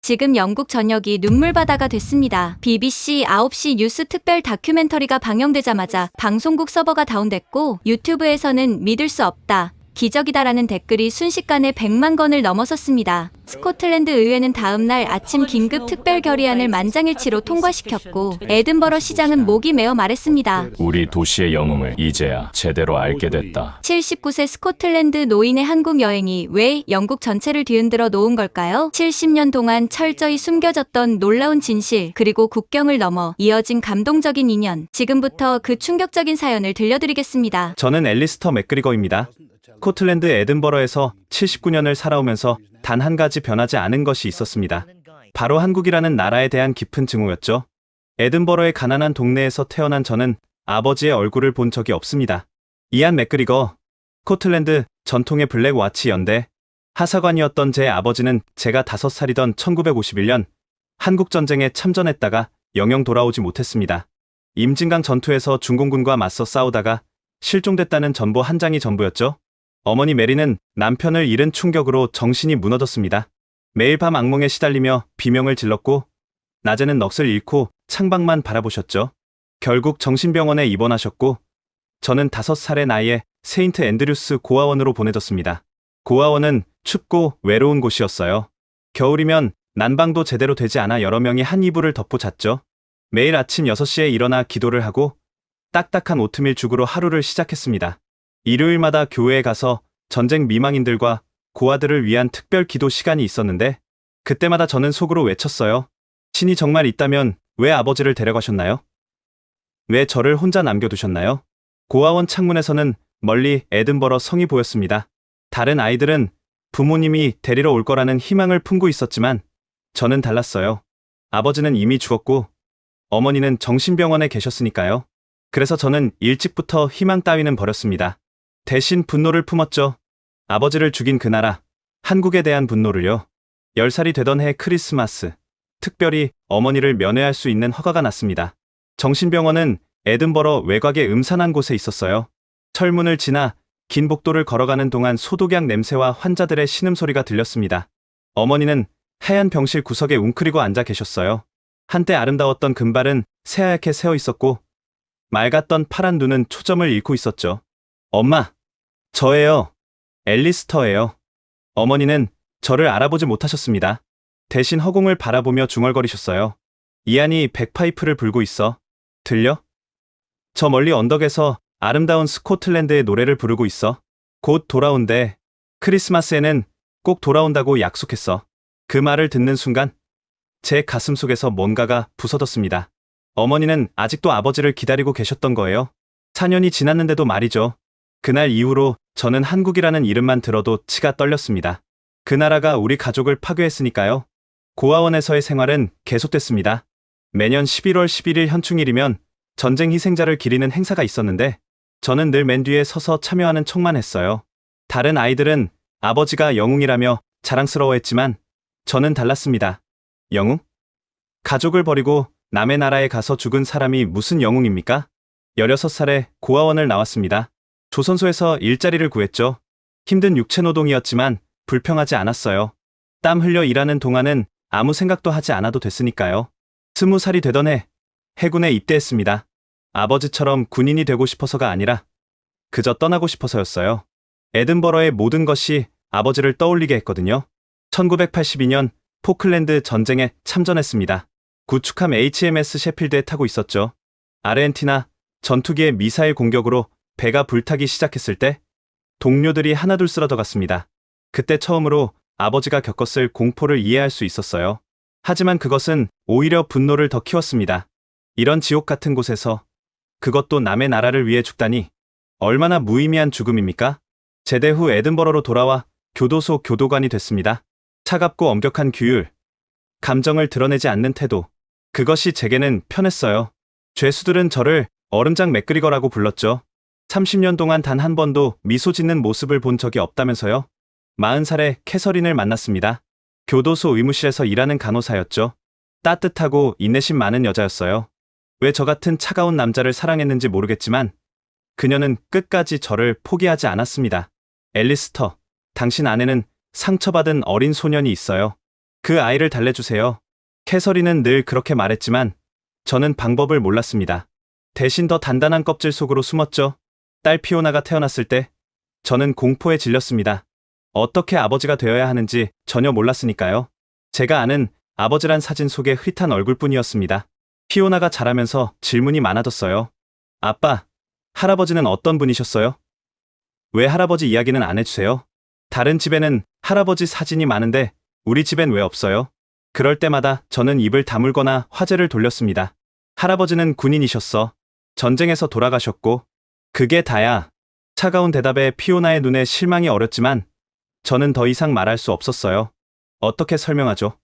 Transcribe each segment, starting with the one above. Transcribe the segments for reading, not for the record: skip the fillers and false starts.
지금 영국 전역이 눈물바다가 됐습니다. BBC 9시 뉴스 특별 다큐멘터리가 방영되자마자 방송국 서버가 다운됐고 유튜브에서는 믿을 수 없다, 기적이다라는 댓글이 순식간에 100만 건을 넘어섰습니다. 스코틀랜드 의회는 다음날 아침 긴급 특별 결의안을 만장일치로 통과시켰고 에든버러 시장은 목이 메어 말했습니다. 우리 도시의 영웅을 이제야 제대로 알게 됐다. 79세 스코틀랜드 노인의 한국 여행이 왜 영국 전체를 뒤흔들어 놓은 걸까요? 70년 동안 철저히 숨겨졌던 놀라운 진실, 그리고 국경을 넘어 이어진 감동적인 인연. 지금부터 그 충격적인 사연을 들려드리겠습니다. 저는 앨리스터 맥그리거입니다. 스코틀랜드 에든버러에서 79년을 살아오면서 단 한 가지 변하지 않은 것이 있었습니다. 바로 한국이라는 나라에 대한 깊은 증오였죠. 에든버러의 가난한 동네에서 태어난 저는 아버지의 얼굴을 본 적이 없습니다. 이안 맥그리거, 스코틀랜드 전통의 블랙와치 연대 하사관이었던 제 아버지는 제가 5살이던 1951년 한국전쟁에 참전했다가 영영 돌아오지 못했습니다. 임진강 전투에서 중공군과 맞서 싸우다가 실종됐다는 전보 한 장이 전부였죠. 어머니 메리는 남편을 잃은 충격으로 정신이 무너졌습니다. 매일 밤 악몽에 시달리며 비명을 질렀고 낮에는 넋을 잃고 창밖만 바라보셨죠. 결국 정신병원에 입원하셨고 저는 5살의 나이에 세인트 앤드류스 고아원으로 보내졌습니다. 고아원은 춥고 외로운 곳이었어요. 겨울이면 난방도 제대로 되지 않아 여러 명이 한 이불을 덮고 잤죠. 매일 아침 6시에 일어나 기도를 하고 딱딱한 오트밀 죽으로 하루를 시작했습니다. 일요일마다 교회에 가서 전쟁 미망인들과 고아들을 위한 특별 기도 시간이 있었는데 그때마다 저는 속으로 외쳤어요. 신이 정말 있다면 왜 아버지를 데려가셨나요? 왜 저를 혼자 남겨두셨나요? 고아원 창문에서는 멀리 에든버러 성이 보였습니다. 다른 아이들은 부모님이 데리러 올 거라는 희망을 품고 있었지만 저는 달랐어요. 아버지는 이미 죽었고 어머니는 정신병원에 계셨으니까요. 그래서 저는 일찍부터 희망 따위는 버렸습니다. 대신 분노를 품었죠. 아버지를 죽인 그 나라, 한국에 대한 분노를요. 10살이 되던 해 크리스마스, 특별히 어머니를 면회할 수 있는 허가가 났습니다. 정신병원은 에든버러 외곽의 음산한 곳에 있었어요. 철문을 지나 긴 복도를 걸어가는 동안 소독약 냄새와 환자들의 신음소리가 들렸습니다. 어머니는 하얀 병실 구석에 웅크리고 앉아 계셨어요. 한때 아름다웠던 금발은 새하얗게 새어 있었고 맑았던 파란 눈은 초점을 잃고 있었죠. 엄마, 저예요. 앨리스터예요. 어머니는 저를 알아보지 못하셨습니다. 대신 허공을 바라보며 중얼거리셨어요. 이안이 백파이프를 불고 있어. 들려? 저 멀리 언덕에서 아름다운 스코틀랜드의 노래를 부르고 있어. 곧 돌아온대. 크리스마스에는 꼭 돌아온다고 약속했어. 그 말을 듣는 순간 제 가슴 속에서 뭔가가 부서졌습니다. 어머니는 아직도 아버지를 기다리고 계셨던 거예요. 4년이 지났는데도 말이죠. 그날 이후로 저는 한국이라는 이름만 들어도 치가 떨렸습니다. 그 나라가 우리 가족을 파괴했으니까요. 고아원에서의 생활은 계속됐습니다. 매년 11월 11일 현충일이면 전쟁 희생자를 기리는 행사가 있었는데 저는 늘 맨 뒤에 서서 참여하는 척만 했어요. 다른 아이들은 아버지가 영웅이라며 자랑스러워했지만 저는 달랐습니다. 영웅? 가족을 버리고 남의 나라에 가서 죽은 사람이 무슨 영웅입니까? 16살에 고아원을 나왔습니다. 조선소에서 일자리를 구했죠. 힘든 육체노동이었지만 불평하지 않았어요. 땀 흘려 일하는 동안은 아무 생각도 하지 않아도 됐으니까요. 20살이 되던 해 해군에 입대했습니다. 아버지처럼 군인이 되고 싶어서가 아니라 그저 떠나고 싶어서였어요. 에든버러의 모든 것이 아버지를 떠올리게 했거든요. 1982년 포클랜드 전쟁에 참전했습니다. 구축함 HMS 셰필드에 타고 있었죠. 아르헨티나 전투기의 미사일 공격으로 배가 불타기 시작했을 때 동료들이 하나둘 쓰러져갔습니다. 그때 처음으로 아버지가 겪었을 공포를 이해할 수 있었어요. 하지만 그것은 오히려 분노를 더 키웠습니다. 이런 지옥 같은 곳에서, 그것도 남의 나라를 위해 죽다니 얼마나 무의미한 죽음입니까? 제대 후 에든버러로 돌아와 교도소 교도관이 됐습니다. 차갑고 엄격한 규율, 감정을 드러내지 않는 태도, 그것이 제게는 편했어요. 죄수들은 저를 얼음장 맥그리거라고 불렀죠. 30년 동안 단 한 번도 미소 짓는 모습을 본 적이 없다면서요. 40살에 캐서린을 만났습니다. 교도소 의무실에서 일하는 간호사였죠. 따뜻하고 인내심 많은 여자였어요. 왜 저 같은 차가운 남자를 사랑했는지 모르겠지만 그녀는 끝까지 저를 포기하지 않았습니다. 앨리스터, 당신 안에는 상처받은 어린 소년이 있어요. 그 아이를 달래주세요. 캐서린은 늘 그렇게 말했지만 저는 방법을 몰랐습니다. 대신 더 단단한 껍질 속으로 숨었죠. 딸 피오나가 태어났을 때 저는 공포에 질렸습니다. 어떻게 아버지가 되어야 하는지 전혀 몰랐으니까요. 제가 아는 아버지란 사진 속의 흐릿한 얼굴뿐이었습니다. 피오나가 자라면서 질문이 많아졌어요. 아빠, 할아버지는 어떤 분이셨어요? 왜 할아버지 이야기는 안 해주세요? 다른 집에는 할아버지 사진이 많은데 우리 집엔 왜 없어요? 그럴 때마다 저는 입을 다물거나 화제를 돌렸습니다. 할아버지는 군인이셨어. 전쟁에서 돌아가셨고. 그게 다야. 차가운 대답에 피오나의 눈에 실망이 어렸지만 저는 더 이상 말할 수 없었어요. 어떻게 설명하죠?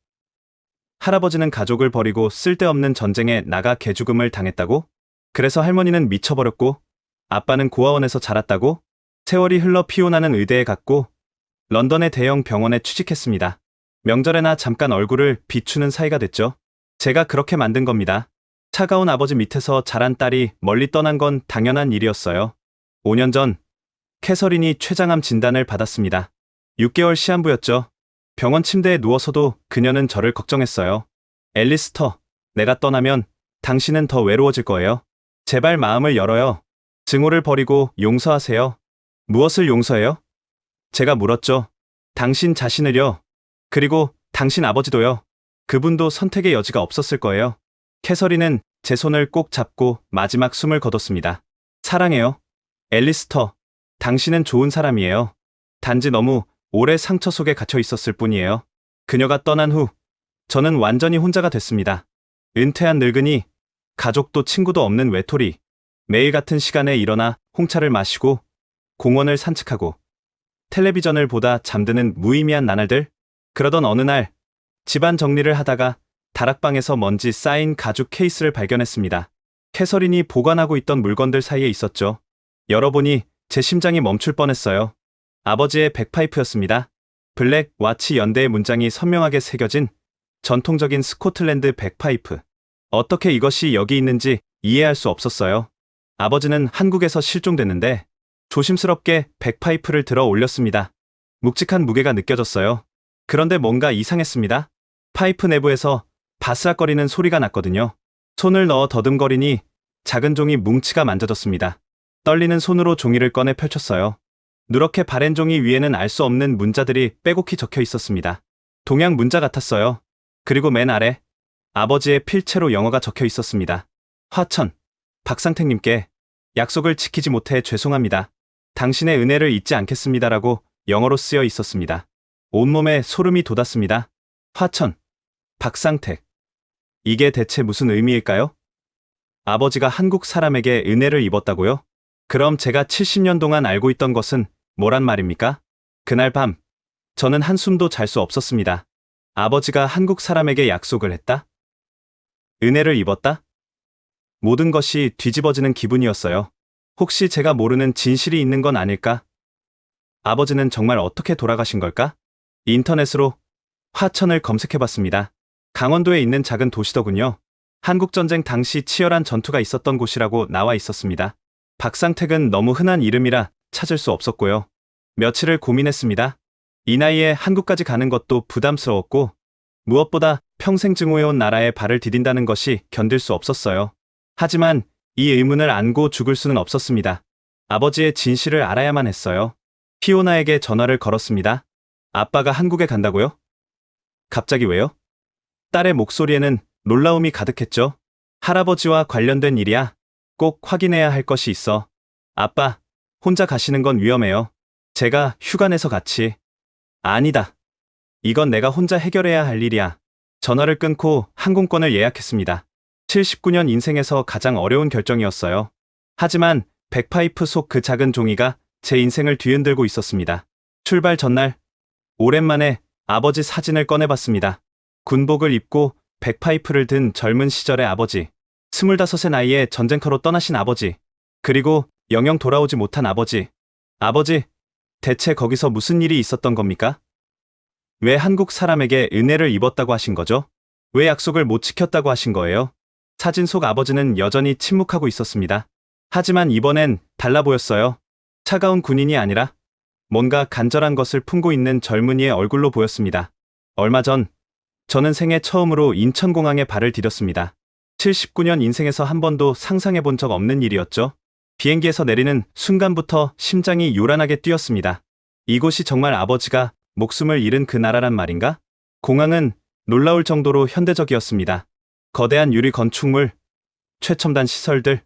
할아버지는 가족을 버리고 쓸데없는 전쟁에 나가 개죽음을 당했다고? 그래서 할머니는 미쳐버렸고 아빠는 고아원에서 자랐다고? 세월이 흘러 피오나는 의대에 갔고 런던의 대형 병원에 취직했습니다. 명절에나 잠깐 얼굴을 비추는 사이가 됐죠. 제가 그렇게 만든 겁니다. 차가운 아버지 밑에서 자란 딸이 멀리 떠난 건 당연한 일이었어요. 5년 전 캐서린이 췌장암 진단을 받았습니다. 6개월 시한부였죠. 병원 침대에 누워서도 그녀는 저를 걱정했어요. 앨리스터, 내가 떠나면 당신은 더 외로워질 거예요. 제발 마음을 열어요. 증오를 버리고 용서하세요. 무엇을 용서해요? 제가 물었죠. 당신 자신을요. 그리고 당신 아버지도요. 그분도 선택의 여지가 없었을 거예요. 캐서린은 제 손을 꼭 잡고 마지막 숨을 거뒀습니다. 사랑해요. 앨리스터, 당신은 좋은 사람이에요. 단지 너무 오래 상처 속에 갇혀 있었을 뿐이에요. 그녀가 떠난 후 저는 완전히 혼자가 됐습니다. 은퇴한 늙은이, 가족도 친구도 없는 외톨이. 매일 같은 시간에 일어나 홍차를 마시고 공원을 산책하고 텔레비전을 보다 잠드는 무의미한 나날들. 그러던 어느 날 집안 정리를 하다가 다락방에서 먼지 쌓인 가죽 케이스를 발견했습니다. 캐서린이 보관하고 있던 물건들 사이에 있었죠. 열어보니 제 심장이 멈출 뻔했어요. 아버지의 백파이프였습니다. 블랙 와치 연대의 문장이 선명하게 새겨진 전통적인 스코틀랜드 백파이프. 어떻게 이것이 여기 있는지 이해할 수 없었어요. 아버지는 한국에서 실종됐는데 조심스럽게 백파이프를 들어 올렸습니다. 묵직한 무게가 느껴졌어요. 그런데 뭔가 이상했습니다. 파이프 내부에서 바스락거리는 소리가 났거든요. 손을 넣어 더듬거리니 작은 종이 뭉치가 만져졌습니다. 떨리는 손으로 종이를 꺼내 펼쳤어요. 누렇게 바랜 종이 위에는 알 수 없는 문자들이 빼곡히 적혀 있었습니다. 동양 문자 같았어요. 그리고 맨 아래 아버지의 필체로 영어가 적혀 있었습니다. 화천, 박상택님께 약속을 지키지 못해 죄송합니다. 당신의 은혜를 잊지 않겠습니다라고 영어로 쓰여 있었습니다. 온몸에 소름이 돋았습니다. 화천, 박상택. 이게 대체 무슨 의미일까요? 아버지가 한국 사람에게 은혜를 입었다고요? 그럼 제가 70년 동안 알고 있던 것은 뭐란 말입니까? 그날 밤, 저는 한숨도 잘 수 없었습니다. 아버지가 한국 사람에게 약속을 했다? 은혜를 입었다? 모든 것이 뒤집어지는 기분이었어요. 혹시 제가 모르는 진실이 있는 건 아닐까? 아버지는 정말 어떻게 돌아가신 걸까? 인터넷으로 화천을 검색해봤습니다. 강원도에 있는 작은 도시더군요. 한국전쟁 당시 치열한 전투가 있었던 곳이라고 나와 있었습니다. 박상택은 너무 흔한 이름이라 찾을 수 없었고요. 며칠을 고민했습니다. 이 나이에 한국까지 가는 것도 부담스러웠고 무엇보다 평생 증오해온 나라에 발을 디딘다는 것이 견딜 수 없었어요. 하지만 이 의문을 안고 죽을 수는 없었습니다. 아버지의 진실을 알아야만 했어요. 피오나에게 전화를 걸었습니다. 아빠가 한국에 간다고요? 갑자기 왜요? 딸의 목소리에는 놀라움이 가득했죠. 할아버지와 관련된 일이야. 꼭 확인해야 할 것이 있어. 아빠, 혼자 가시는 건 위험해요. 제가 휴가 내서 같이. 아니다. 이건 내가 혼자 해결해야 할 일이야. 전화를 끊고 항공권을 예약했습니다. 79년 인생에서 가장 어려운 결정이었어요. 하지만 백파이프 속 그 작은 종이가 제 인생을 뒤흔들고 있었습니다. 출발 전날, 오랜만에 아버지 사진을 꺼내봤습니다. 군복을 입고 백파이프를 든 젊은 시절의 아버지, 25의 나이에 전쟁터로 떠나신 아버지, 그리고 영영 돌아오지 못한 아버지. 아버지, 대체 거기서 무슨 일이 있었던 겁니까? 왜 한국 사람에게 은혜를 입었다고 하신 거죠? 왜 약속을 못 지켰다고 하신 거예요? 사진 속 아버지는 여전히 침묵하고 있었습니다. 하지만 이번엔 달라 보였어요. 차가운 군인이 아니라 뭔가 간절한 것을 품고 있는 젊은이의 얼굴로 보였습니다. 얼마 전 저는 생애 처음으로 인천공항에 발을 디뎠습니다. 79년 인생에서 한 번도 상상해 본 적 없는 일이었죠. 비행기에서 내리는 순간부터 심장이 요란하게 뛰었습니다. 이곳이 정말 아버지가 목숨을 잃은 그 나라란 말인가? 공항은 놀라울 정도로 현대적이었습니다. 거대한 유리 건축물, 최첨단 시설들,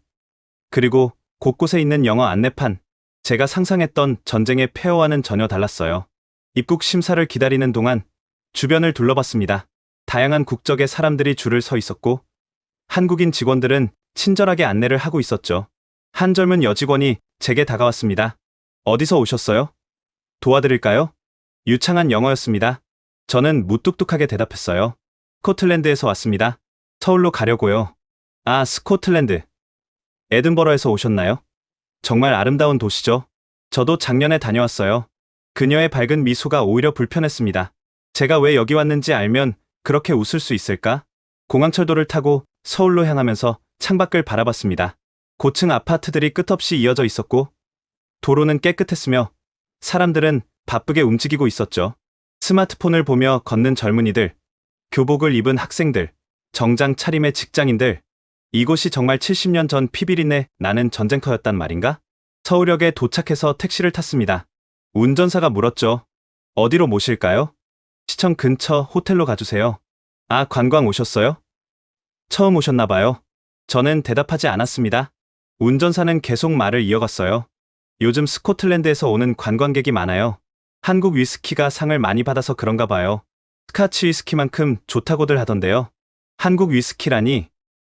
그리고 곳곳에 있는 영어 안내판. 제가 상상했던 전쟁의 폐허와는 전혀 달랐어요. 입국 심사를 기다리는 동안 주변을 둘러봤습니다. 다양한 국적의 사람들이 줄을 서 있었고 한국인 직원들은 친절하게 안내를 하고 있었죠. 한 젊은 여직원이 제게 다가왔습니다. 어디서 오셨어요? 도와드릴까요? 유창한 영어였습니다. 저는 무뚝뚝하게 대답했어요. 스코틀랜드에서 왔습니다. 서울로 가려고요. 아, 스코틀랜드. 에든버러에서 오셨나요? 정말 아름다운 도시죠? 저도 작년에 다녀왔어요. 그녀의 밝은 미소가 오히려 불편했습니다. 제가 왜 여기 왔는지 알면 그렇게 웃을 수 있을까? 공항철도를 타고 서울로 향하면서 창밖을 바라봤습니다. 고층 아파트들이 끝없이 이어져 있었고 도로는 깨끗했으며 사람들은 바쁘게 움직이고 있었죠. 스마트폰을 보며 걷는 젊은이들, 교복을 입은 학생들, 정장 차림의 직장인들. 이곳이 정말 70년 전 피비린내 나는 전쟁터였단 말인가? 서울역에 도착해서 택시를 탔습니다. 운전사가 물었죠. 어디로 모실까요? 시청 근처 호텔로 가주세요. 아, 관광 오셨어요? 처음 오셨나 봐요. 저는 대답하지 않았습니다. 운전사는 계속 말을 이어갔어요. 요즘 스코틀랜드에서 오는 관광객이 많아요. 한국 위스키가 상을 많이 받아서 그런가 봐요. 스카치 위스키만큼 좋다고들 하던데요. 한국 위스키라니.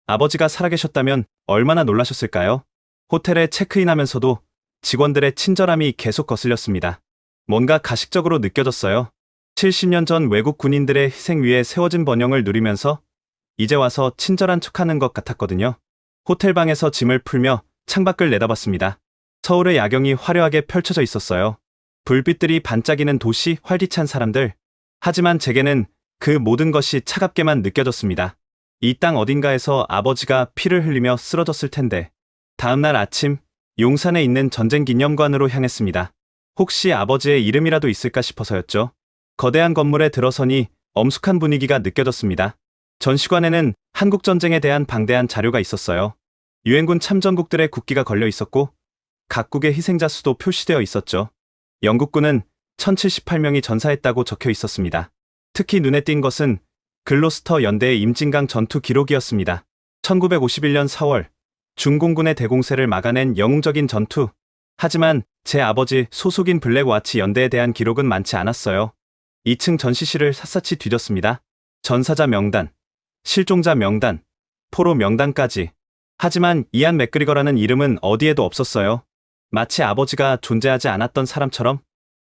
아버지가 살아계셨다면 얼마나 놀라셨을까요? 호텔에 체크인하면서도 직원들의 친절함이 계속 거슬렸습니다. 뭔가 가식적으로 느껴졌어요. 70년 전 외국 군인들의 희생 위에 세워진 번영을 누리면서 이제 와서 친절한 척하는 것 같았거든요. 호텔방에서 짐을 풀며 창밖을 내다봤습니다. 서울의 야경이 화려하게 펼쳐져 있었어요. 불빛들이 반짝이는 도시, 활기찬 사람들. 하지만 제게는 그 모든 것이 차갑게만 느껴졌습니다. 이 땅 어딘가에서 아버지가 피를 흘리며 쓰러졌을 텐데. 다음날 아침, 용산에 있는 전쟁기념관으로 향했습니다. 혹시 아버지의 이름이라도 있을까 싶어서였죠. 거대한 건물에 들어서니 엄숙한 분위기가 느껴졌습니다. 전시관에는 한국전쟁에 대한 방대한 자료가 있었어요. 유엔군 참전국들의 국기가 걸려 있었고 각국의 희생자 수도 표시되어 있었죠. 영국군은 1078명이 전사했다고 적혀 있었습니다. 특히 눈에 띈 것은 글로스터 연대의 임진강 전투 기록이었습니다. 1951년 4월 중공군의 대공세를 막아낸 영웅적인 전투. 하지만 제 아버지 소속인 블랙와치 연대에 대한 기록은 많지 않았어요. 2층 전시실을 샅샅이 뒤졌습니다. 전사자 명단, 실종자 명단, 포로 명단까지. 하지만 이안 맥그리거라는 이름은 어디에도 없었어요. 마치 아버지가 존재하지 않았던 사람처럼.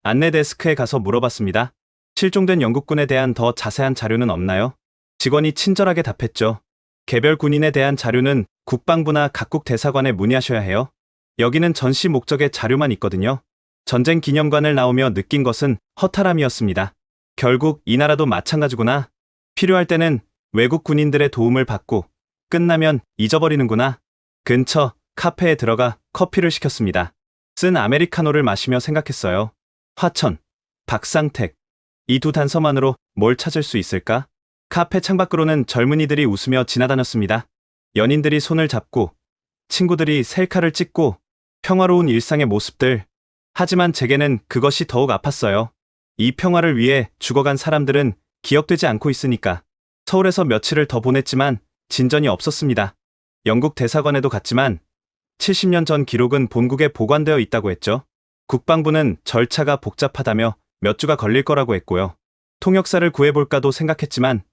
안내 데스크에 가서 물어봤습니다. 실종된 영국군에 대한 더 자세한 자료는 없나요? 직원이 친절하게 답했죠. 개별 군인에 대한 자료는 국방부나 각국 대사관에 문의하셔야 해요. 여기는 전시 목적의 자료만 있거든요. 전쟁 기념관을 나오며 느낀 것은 허탈함이었습니다. 결국 이 나라도 마찬가지구나. 필요할 때는 외국 군인들의 도움을 받고 끝나면 잊어버리는구나. 근처 카페에 들어가 커피를 시켰습니다. 쓴 아메리카노를 마시며 생각했어요. 화천, 박상택. 이 두 단서만으로 뭘 찾을 수 있을까? 카페 창밖으로는 젊은이들이 웃으며 지나다녔습니다. 연인들이 손을 잡고, 친구들이 셀카를 찍고, 평화로운 일상의 모습들. 하지만 제게는 그것이 더욱 아팠어요. 이 평화를 위해 죽어간 사람들은 기억되지 않고 있으니까. 서울에서 며칠을 더 보냈지만 진전이 없었습니다. 영국 대사관에도 갔지만 70년 전 기록은 본국에 보관되어 있다고 했죠. 국방부는 절차가 복잡하다며 몇 주가 걸릴 거라고 했고요. 통역사를 구해볼까도 생각했지만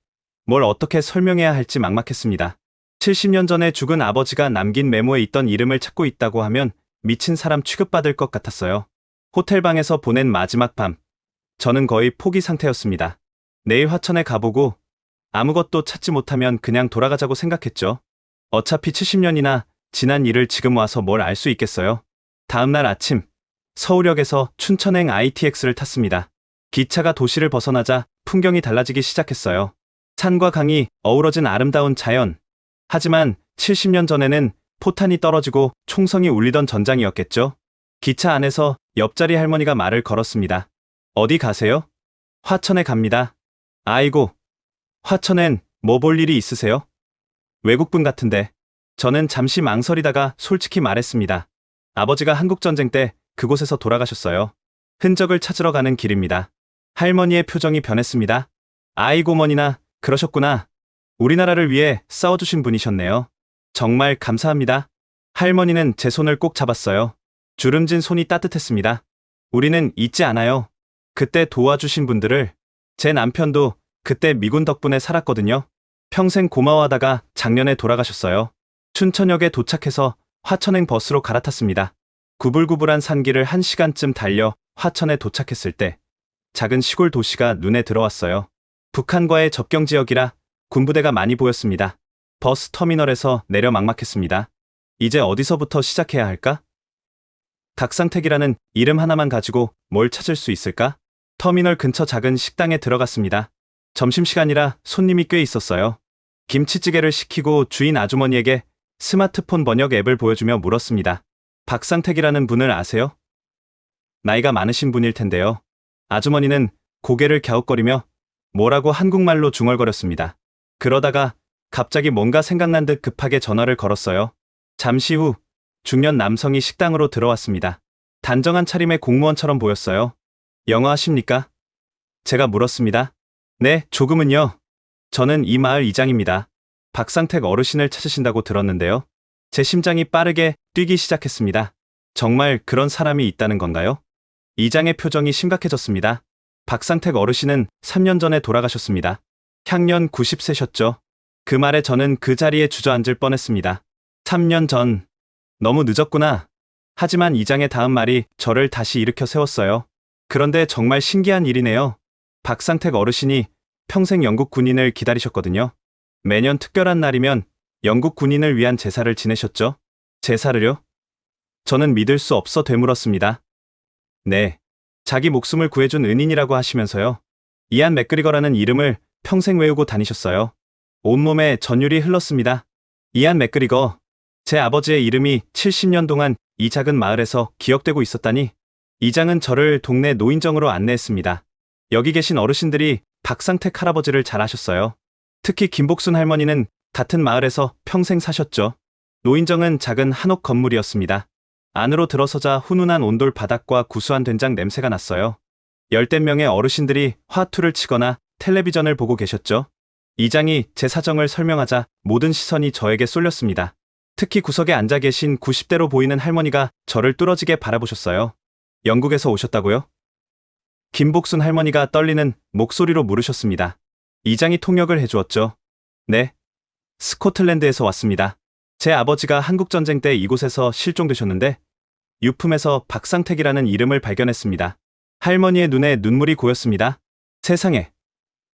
뭘 어떻게 설명해야 할지 막막했습니다. 70년 전에 죽은 아버지가 남긴 메모에 있던 이름을 찾고 있다고 하면 미친 사람 취급받을 것 같았어요. 호텔방에서 보낸 마지막 밤. 저는 거의 포기 상태였습니다. 내일 화천에 가보고 아무것도 찾지 못하면 그냥 돌아가자고 생각했죠. 어차피 70년이나 지난 일을 지금 와서 뭘 알 수 있겠어요. 다음날 아침, 서울역에서 춘천행 ITX를 탔습니다. 기차가 도시를 벗어나자 풍경이 달라지기 시작했어요. 산과 강이 어우러진 아름다운 자연. 하지만 70년 전에는 포탄이 떨어지고 총성이 울리던 전장이었겠죠. 기차 안에서 옆자리 할머니가 말을 걸었습니다. 어디 가세요? 화천에 갑니다. 아이고, 화천엔 뭐 볼 일이 있으세요? 외국분 같은데. 저는 잠시 망설이다가 솔직히 말했습니다. 아버지가 한국전쟁 때 그곳에서 돌아가셨어요. 흔적을 찾으러 가는 길입니다. 할머니의 표정이 변했습니다. 아이고 머니나 그러셨구나. 우리나라를 위해 싸워주신 분이셨네요. 정말 감사합니다. 할머니는 제 손을 꼭 잡았어요. 주름진 손이 따뜻했습니다. 우리는 잊지 않아요. 그때 도와주신 분들을. 제 남편도 그때 미군 덕분에 살았거든요. 평생 고마워하다가 작년에 돌아가셨어요. 춘천역에 도착해서 화천행 버스로 갈아탔습니다. 구불구불한 산길을 1시간쯤 달려 화천에 도착했을 때 작은 시골 도시가 눈에 들어왔어요. 북한과의 접경 지역이라 군부대가 많이 보였습니다. 버스 터미널에서 내려 막막했습니다. 이제 어디서부터 시작해야 할까? 닭상택이라는 이름 하나만 가지고 뭘 찾을 수 있을까? 터미널 근처 작은 식당에 들어갔습니다. 점심시간이라 손님이 꽤 있었어요. 김치찌개를 시키고 주인 아주머니에게 스마트폰 번역 앱을 보여주며 물었습니다. 박상택이라는 분을 아세요? 나이가 많으신 분일 텐데요. 아주머니는 고개를 갸웃거리며 뭐라고 한국말로 중얼거렸습니다. 그러다가 갑자기 뭔가 생각난 듯 급하게 전화를 걸었어요. 잠시 후 중년 남성이 식당으로 들어왔습니다. 단정한 차림의 공무원처럼 보였어요. 영어 하십니까? 제가 물었습니다. 네, 조금은요. 저는 이 마을 이장입니다. 박상택 어르신을 찾으신다고 들었는데요. 제 심장이 빠르게 뛰기 시작했습니다. 정말 그런 사람이 있다는 건가요? 이장의 표정이 심각해졌습니다. 박상택 어르신은 3년 전에 돌아가셨습니다. 향년 90세셨죠. 그 말에 저는 그 자리에 주저앉을 뻔했습니다. 3년 전. 너무 늦었구나. 하지만 이장의 다음 말이 저를 다시 일으켜 세웠어요. 그런데 정말 신기한 일이네요. 박상택 어르신이 평생 영국 군인을 기다리셨거든요. 매년 특별한 날이면 영국 군인을 위한 제사를 지내셨죠. 제사를요? 저는 믿을 수 없어 되물었습니다. 네. 자기 목숨을 구해준 은인이라고 하시면서요. 이안 맥그리거라는 이름을 평생 외우고 다니셨어요. 온몸에 전율이 흘렀습니다. 이안 맥그리거. 제 아버지의 이름이 70년 동안 이 작은 마을에서 기억되고 있었다니. 이장은 저를 동네 노인정으로 안내했습니다. 여기 계신 어르신들이 박상택 할아버지를 잘 아셨어요. 특히 김복순 할머니는 같은 마을에서 평생 사셨죠. 노인정은 작은 한옥 건물이었습니다. 안으로 들어서자 훈훈한 온돌 바닥과 구수한 된장 냄새가 났어요. 열댓 명의 어르신들이 화투를 치거나 텔레비전을 보고 계셨죠. 이장이 제 사정을 설명하자 모든 시선이 저에게 쏠렸습니다. 특히 구석에 앉아 계신 90대로 보이는 할머니가 저를 뚫어지게 바라보셨어요. 영국에서 오셨다고요? 김복순 할머니가 떨리는 목소리로 물으셨습니다. 이장이 통역을 해주었죠. 네. 스코틀랜드에서 왔습니다. 제 아버지가 한국전쟁 때 이곳에서 실종되셨는데 유품에서 박상택이라는 이름을 발견했습니다. 할머니의 눈에 눈물이 고였습니다. 세상에.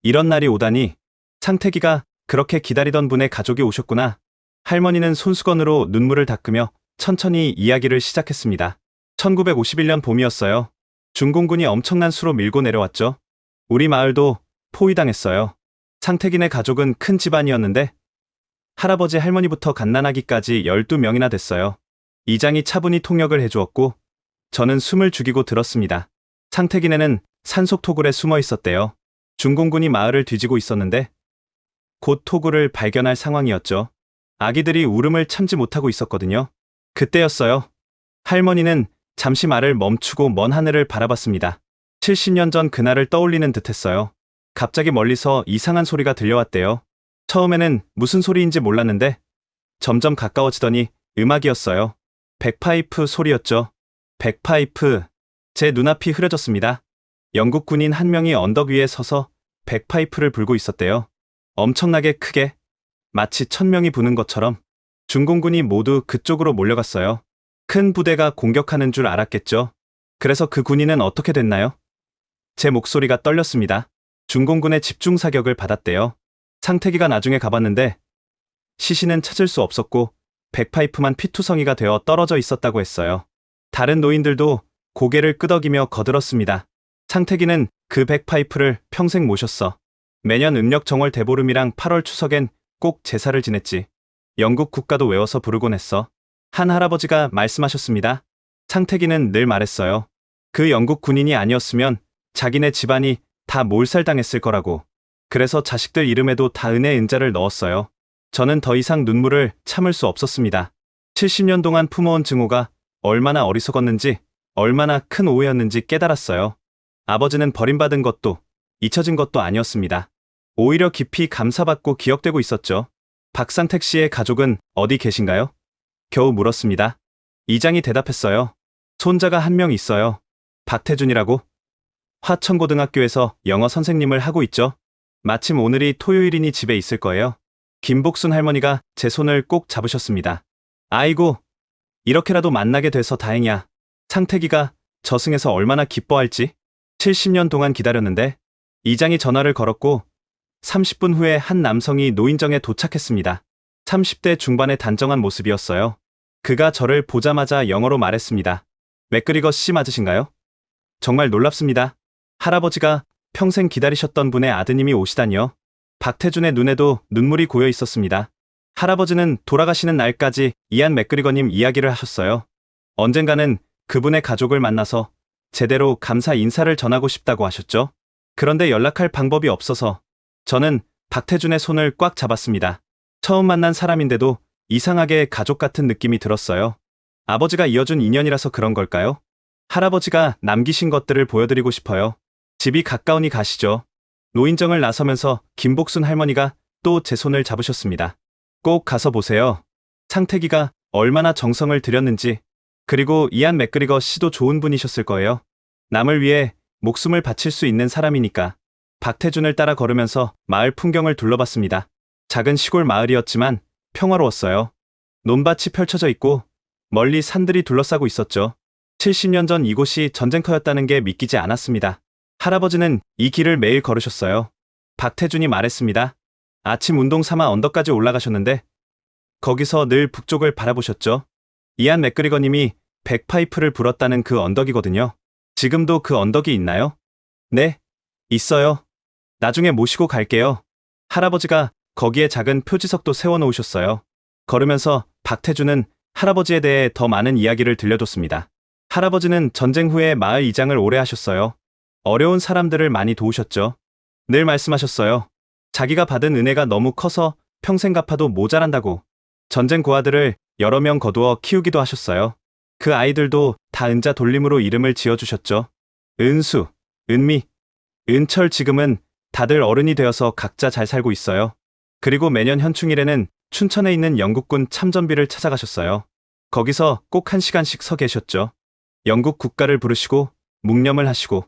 이런 날이 오다니. 상택이가 그렇게 기다리던 분의 가족이 오셨구나. 할머니는 손수건으로 눈물을 닦으며 천천히 이야기를 시작했습니다. 1951년 봄이었어요. 중공군이 엄청난 수로 밀고 내려왔죠. 우리 마을도 포위당했어요. 상택이네 가족은 큰 집안이었는데 할아버지 할머니부터 갓난아기까지 12명이나 됐어요. 이장이 차분히 통역을 해주었고 저는 숨을 죽이고 들었습니다. 상택이네는 산속 토굴에 숨어 있었대요. 중공군이 마을을 뒤지고 있었는데 곧 토굴을 발견할 상황이었죠. 아기들이 울음을 참지 못하고 있었거든요. 그때였어요. 할머니는 잠시 말을 멈추고 먼 하늘을 바라봤습니다. 70년 전 그날을 떠올리는 듯했어요. 갑자기 멀리서 이상한 소리가 들려왔대요. 처음에는 무슨 소리인지 몰랐는데 점점 가까워지더니 음악이었어요. 백파이프 소리였죠. 백파이프. 제 눈앞이 흐려졌습니다. 영국 군인 한 명이 언덕 위에 서서 백파이프를 불고 있었대요. 엄청나게 크게, 마치 1000명이 부는 것처럼. 중공군이 모두 그쪽으로 몰려갔어요. 큰 부대가 공격하는 줄 알았겠죠. 그래서 그 군인은 어떻게 됐나요? 제 목소리가 떨렸습니다. 중공군의 집중 사격을 받았대요. 상태기가 나중에 가봤는데 시신은 찾을 수 없었고 백파이프만 피투성이가 되어 떨어져 있었다고 했어요. 다른 노인들도 고개를 끄덕이며 거들었습니다. 상태기는 그 백파이프를 평생 모셨어. 매년 음력 정월 대보름이랑 8월 추석엔 꼭 제사를 지냈지. 영국 국가도 외워서 부르곤 했어. 한 할아버지가 말씀하셨습니다. 상태기는 늘 말했어요. 그 영국 군인이 아니었으면 자기네 집안이 다 몰살당했을 거라고. 그래서 자식들 이름에도 다 은혜 은자를 넣었어요. 저는 더 이상 눈물을 참을 수 없었습니다. 70년 동안 품어온 증오가 얼마나 어리석었는지, 얼마나 큰 오해였는지 깨달았어요. 아버지는 버림받은 것도 잊혀진 것도 아니었습니다. 오히려 깊이 감사받고 기억되고 있었죠. 박상택 씨의 가족은 어디 계신가요? 겨우 물었습니다. 이장이 대답했어요. 손자가 한 명 있어요. 박태준이라고. 화천고등학교에서 영어 선생님을 하고 있죠. 마침 오늘이 토요일이니 집에 있을 거예요. 김복순 할머니가 제 손을 꼭 잡으셨습니다. 아이고, 이렇게라도 만나게 돼서 다행이야. 상태기가 저승에서 얼마나 기뻐할지. 70년 동안 기다렸는데. 이장이 전화를 걸었고 30분 후에 한 남성이 노인정에 도착했습니다. 30대 중반의 단정한 모습이었어요. 그가 저를 보자마자 영어로 말했습니다. 맥그리거 씨 맞으신가요? 정말 놀랍습니다. 할아버지가 평생 기다리셨던 분의 아드님이 오시다니요. 박태준의 눈에도 눈물이 고여 있었습니다. 할아버지는 돌아가시는 날까지 이안 맥그리거님 이야기를 하셨어요. 언젠가는 그분의 가족을 만나서 제대로 감사 인사를 전하고 싶다고 하셨죠. 그런데 연락할 방법이 없어서 저는 박태준의 손을 꽉 잡았습니다. 처음 만난 사람인데도 이상하게 가족 같은 느낌이 들었어요. 아버지가 이어준 인연이라서 그런 걸까요? 할아버지가 남기신 것들을 보여드리고 싶어요. 집이 가까우니 가시죠. 노인정을 나서면서 김복순 할머니가 또 제 손을 잡으셨습니다. 꼭 가서 보세요. 상태기가 얼마나 정성을 들였는지. 그리고 이안 맥그리거 씨도 좋은 분이셨을 거예요. 남을 위해 목숨을 바칠 수 있는 사람이니까. 박태준을 따라 걸으면서 마을 풍경을 둘러봤습니다. 작은 시골 마을이었지만 평화로웠어요. 논밭이 펼쳐져 있고 멀리 산들이 둘러싸고 있었죠. 70년 전 이곳이 전쟁터였다는 게 믿기지 않았습니다. 할아버지는 이 길을 매일 걸으셨어요. 박태준이 말했습니다. 아침 운동 삼아 언덕까지 올라가셨는데 거기서 늘 북쪽을 바라보셨죠. 이안 맥그리거님이 백파이프를 불었다는 그 언덕이거든요. 지금도 그 언덕이 있나요? 네, 있어요. 나중에 모시고 갈게요. 할아버지가 거기에 작은 표지석도 세워놓으셨어요. 걸으면서 박태준은 할아버지에 대해 더 많은 이야기를 들려줬습니다. 할아버지는 전쟁 후에 마을 이장을 오래 하셨어요. 어려운 사람들을 많이 도우셨죠. 늘 말씀하셨어요. 자기가 받은 은혜가 너무 커서 평생 갚아도 모자란다고. 전쟁 고아들을 여러 명 거두어 키우기도 하셨어요. 그 아이들도 다 은자 돌림으로 이름을 지어주셨죠. 은수, 은미, 은철 지금은 다들 어른이 되어서 각자 잘 살고 있어요. 그리고 매년 현충일에는 춘천에 있는 영국군 참전비를 찾아가셨어요. 거기서 꼭 1시간씩 서 계셨죠. 영국 국가를 부르시고 묵념을 하시고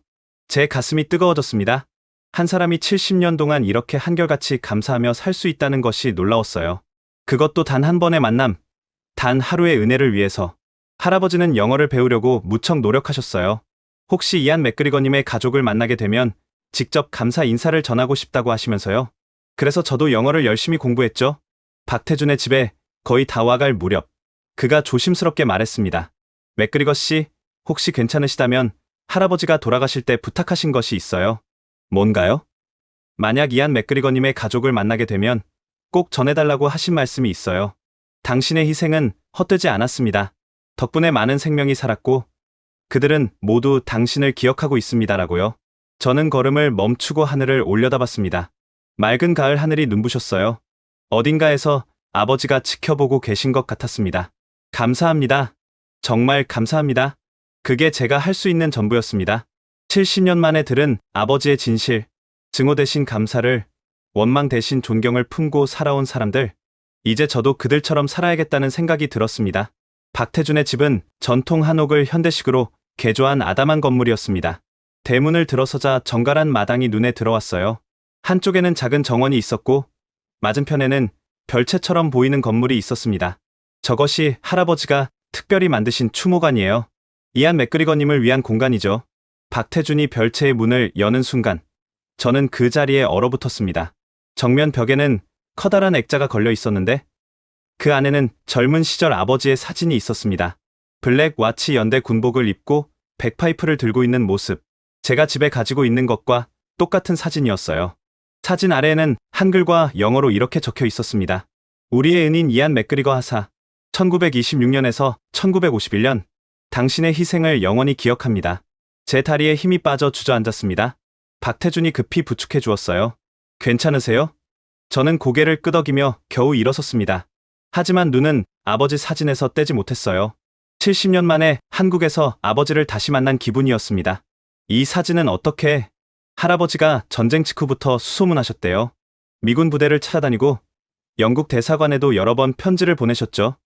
제 가슴이 뜨거워졌습니다. 한 사람이 70년 동안 이렇게 한결같이 감사하며 살 수 있다는 것이 놀라웠어요. 그것도 단 한 번의 만남, 단 하루의 은혜를 위해서. 할아버지는 영어를 배우려고 무척 노력하셨어요. 혹시 이안 맥그리거님의 가족을 만나게 되면 직접 감사 인사를 전하고 싶다고 하시면서요. 그래서 저도 영어를 열심히 공부했죠. 박태준의 집에 거의 다 와갈 무렵 그가 조심스럽게 말했습니다. 맥그리거 씨, 혹시 괜찮으시다면 할아버지가 돌아가실 때 부탁하신 것이 있어요. 뭔가요? 만약 이안 맥그리거님의 가족을 만나게 되면 꼭 전해달라고 하신 말씀이 있어요. 당신의 희생은 헛되지 않았습니다. 덕분에 많은 생명이 살았고 그들은 모두 당신을 기억하고 있습니다라고요. 저는 걸음을 멈추고 하늘을 올려다봤습니다. 맑은 가을 하늘이 눈부셨어요. 어딘가에서 아버지가 지켜보고 계신 것 같았습니다. 감사합니다. 정말 감사합니다. 그게 제가 할 수 있는 전부였습니다. 70년 만에 들은 아버지의 진실, 증오 대신 감사를, 원망 대신 존경을 품고 살아온 사람들. 이제 저도 그들처럼 살아야겠다는 생각이 들었습니다. 박태준의 집은 전통 한옥을 현대식으로 개조한 아담한 건물이었습니다. 대문을 들어서자 정갈한 마당이 눈에 들어왔어요. 한쪽에는 작은 정원이 있었고 맞은편에는 별채처럼 보이는 건물이 있었습니다. 저것이 할아버지가 특별히 만드신 추모관이에요. 이안 맥그리거님을 위한 공간이죠. 박태준이 별채의 문을 여는 순간 저는 그 자리에 얼어붙었습니다. 정면 벽에는 커다란 액자가 걸려 있었는데 그 안에는 젊은 시절 아버지의 사진이 있었습니다. 블랙 와치 연대 군복을 입고 백파이프를 들고 있는 모습. 제가 집에 가지고 있는 것과 똑같은 사진이었어요. 사진 아래에는 한글과 영어로 이렇게 적혀 있었습니다. 우리의 은인 이안 맥그리거 하사 1926년에서 1951년 당신의 희생을 영원히 기억합니다. 제 다리에 힘이 빠져 주저앉았습니다. 박태준이 급히 부축해 주었어요. 괜찮으세요? 저는 고개를 끄덕이며 겨우 일어섰습니다. 하지만 눈은 아버지 사진에서 떼지 못했어요. 70년 만에 한국에서 아버지를 다시 만난 기분이었습니다. 이 사진은 어떻게? 할아버지가 전쟁 직후부터 수소문하셨대요. 미군 부대를 찾아다니고 영국 대사관에도 여러 번 편지를 보내셨죠.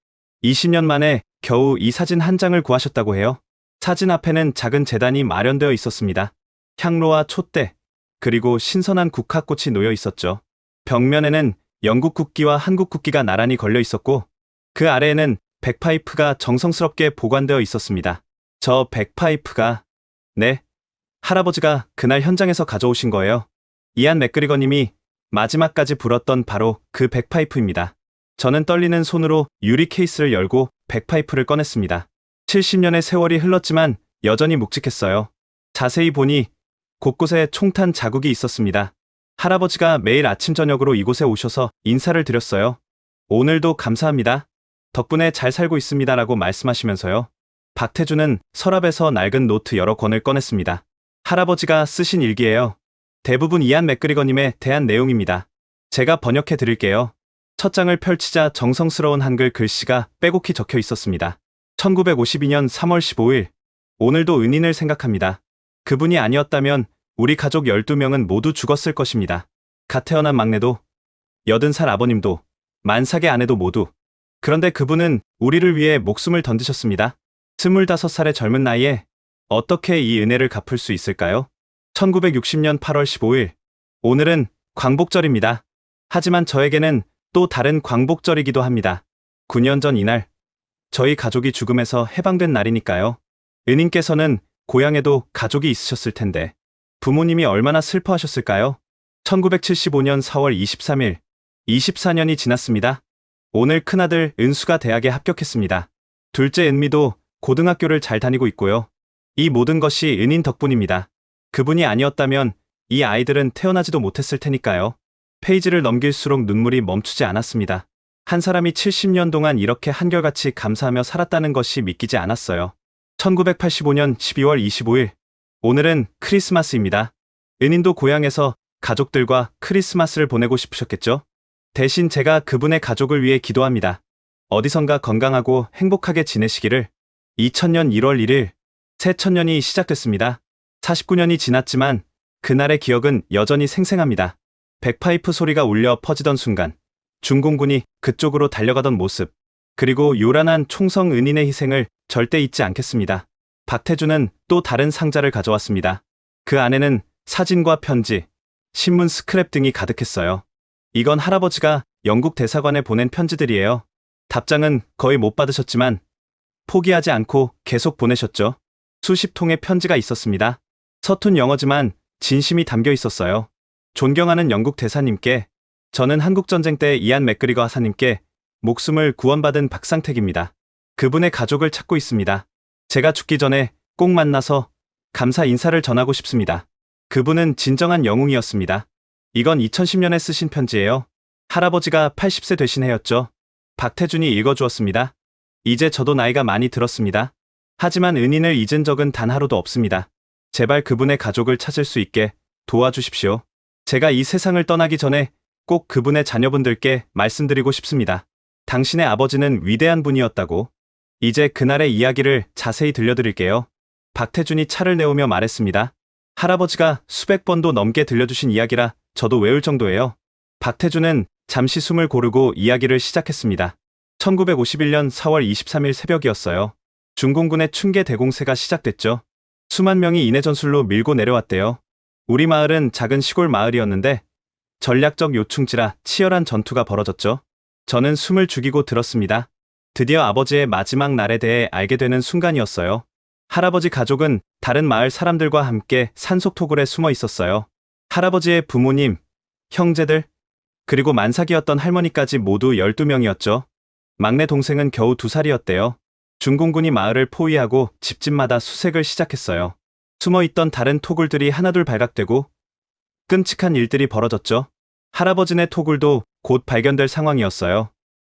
20년 만에 겨우 이 사진 한 장을 구하셨다고 해요. 사진 앞에는 작은 재단이 마련되어 있었습니다. 향로와 촛대, 그리고 신선한 국화꽃이 놓여 있었죠. 벽면에는 영국 국기와 한국 국기가 나란히 걸려 있었고 그 아래에는 백파이프가 정성스럽게 보관되어 있었습니다. 저 백파이프가, 네, 할아버지가 그날 현장에서 가져오신 거예요. 이안 맥그리거님이 마지막까지 불었던 바로 그 백파이프입니다. 저는 떨리는 손으로 유리 케이스를 열고 백파이프를 꺼냈습니다. 70년의 세월이 흘렀지만 여전히 묵직했어요. 자세히 보니 곳곳에 총탄 자국이 있었습니다. 할아버지가 매일 아침 저녁으로 이곳에 오셔서 인사를 드렸어요. 오늘도 감사합니다. 덕분에 잘 살고 있습니다라고 말씀하시면서요. 박태주는 서랍에서 낡은 노트 여러 권을 꺼냈습니다. 할아버지가 쓰신 일기예요. 대부분 이안 맥그리거님에 대한 내용입니다. 제가 번역해 드릴게요. 첫 장을 펼치자 정성스러운 한글 글씨가 빼곡히 적혀 있었습니다. 1952년 3월 15일, 오늘도 은인을 생각합니다. 그분이 아니었다면 우리 가족 12명은 모두 죽었을 것입니다. 갓 태어난 막내도, 80살 아버님도, 만삭의 아내도 모두. 그런데 그분은 우리를 위해 목숨을 던지셨습니다. 25살의 젊은 나이에 어떻게 이 은혜를 갚을 수 있을까요? 1960년 8월 15일, 오늘은 광복절입니다. 하지만 저에게는 또 다른 광복절이기도 합니다. 9년 전 이날, 저희 가족이 죽음에서 해방된 날이니까요. 은인께서는 고향에도 가족이 있으셨을 텐데 부모님이 얼마나 슬퍼하셨을까요? 1975년 4월 23일, 24년이 지났습니다. 오늘 큰아들 은수가 대학에 합격했습니다. 둘째 은미도 고등학교를 잘 다니고 있고요. 이 모든 것이 은인 덕분입니다. 그분이 아니었다면 이 아이들은 태어나지도 못했을 테니까요. 페이지를 넘길수록 눈물이 멈추지 않았습니다. 한 사람이 70년 동안 이렇게 한결같이 감사하며 살았다는 것이 믿기지 않았어요. 1985년 12월 25일, 오늘은 크리스마스입니다. 은인도 고향에서 가족들과 크리스마스를 보내고 싶으셨겠죠? 대신 제가 그분의 가족을 위해 기도합니다. 어디선가 건강하고 행복하게 지내시기를. 2000년 1월 1일, 새 천년이 시작됐습니다. 49년이 지났지만 그날의 기억은 여전히 생생합니다. 백파이프 소리가 울려 퍼지던 순간, 중공군이 그쪽으로 달려가던 모습, 그리고 요란한 총성 은인의 희생을 절대 잊지 않겠습니다. 박태주는 또 다른 상자를 가져왔습니다. 그 안에는 사진과 편지, 신문 스크랩 등이 가득했어요. 이건 할아버지가 영국 대사관에 보낸 편지들이에요. 답장은 거의 못 받으셨지만 포기하지 않고 계속 보내셨죠. 수십 통의 편지가 있었습니다. 서툰 영어지만 진심이 담겨 있었어요. 존경하는 영국 대사님께, 저는 한국전쟁 때 이안 맥그리거 하사님께 목숨을 구원받은 박상택입니다. 그분의 가족을 찾고 있습니다. 제가 죽기 전에 꼭 만나서 감사 인사를 전하고 싶습니다. 그분은 진정한 영웅이었습니다. 이건 2010년에 쓰신 편지예요. 할아버지가 80세 되신 해였죠. 박태준이 읽어주었습니다. 이제 저도 나이가 많이 들었습니다. 하지만 은인을 잊은 적은 단 하루도 없습니다. 제발 그분의 가족을 찾을 수 있게 도와주십시오. 제가 이 세상을 떠나기 전에 꼭 그분의 자녀분들께 말씀드리고 싶습니다. 당신의 아버지는 위대한 분이었다고. 이제 그날의 이야기를 자세히 들려드릴게요. 박태준이 차를 내오며 말했습니다. 할아버지가 수백 번도 넘게 들려주신 이야기라 저도 외울 정도예요. 박태준은 잠시 숨을 고르고 이야기를 시작했습니다. 1951년 4월 23일 새벽이었어요. 중공군의 충계 대공세가 시작됐죠. 수만 명이 인해 전술로 밀고 내려왔대요. 우리 마을은 작은 시골 마을이었는데 전략적 요충지라 치열한 전투가 벌어졌죠. 저는 숨을 죽이고 들었습니다. 드디어 아버지의 마지막 날에 대해 알게 되는 순간이었어요. 할아버지 가족은 다른 마을 사람들과 함께 산속토굴에 숨어 있었어요. 할아버지의 부모님, 형제들, 그리고 만삭이었던 할머니까지 모두 12명이었죠. 막내 동생은 겨우 2살이었대요. 중공군이 마을을 포위하고 집집마다 수색을 시작했어요. 숨어있던 다른 토굴들이 하나둘 발각되고 끔찍한 일들이 벌어졌죠. 할아버지네 토굴도 곧 발견될 상황이었어요.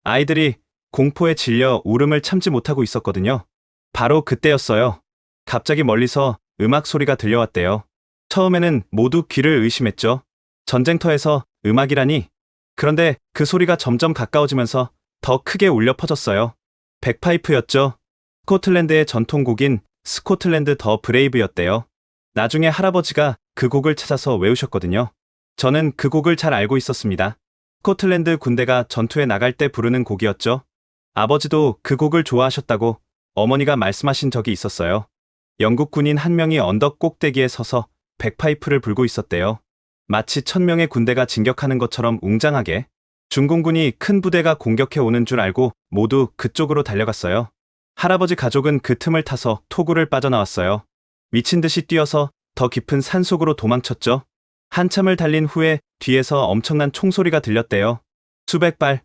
아이들이 공포에 질려 울음을 참지 못하고 있었거든요. 바로 그때였어요. 갑자기 멀리서 음악 소리가 들려왔대요. 처음에는 모두 귀를 의심했죠. 전쟁터에서 음악이라니. 그런데 그 소리가 점점 가까워지면서 더 크게 울려 퍼졌어요. 백파이프였죠. 스코틀랜드의 전통곡인 스코틀랜드 더 브레이브였대요. 나중에 할아버지가 그 곡을 찾아서 외우셨거든요. 저는 그 곡을 잘 알고 있었습니다. 스코틀랜드 군대가 전투에 나갈 때 부르는 곡이었죠. 아버지도 그 곡을 좋아하셨다고 어머니가 말씀하신 적이 있었어요. 영국 군인 한 명이 언덕 꼭대기에 서서 백파이프를 불고 있었대요. 마치 1000명의 군대가 진격하는 것처럼 웅장하게. 중공군이 큰 부대가 공격해 오는 줄 알고 모두 그쪽으로 달려갔어요. 할아버지 가족은 그 틈을 타서 토구를 빠져나왔어요. 미친 듯이 뛰어서 더 깊은 산속으로 도망쳤죠. 한참을 달린 후에 뒤에서 엄청난 총소리가 들렸대요. 수백 발,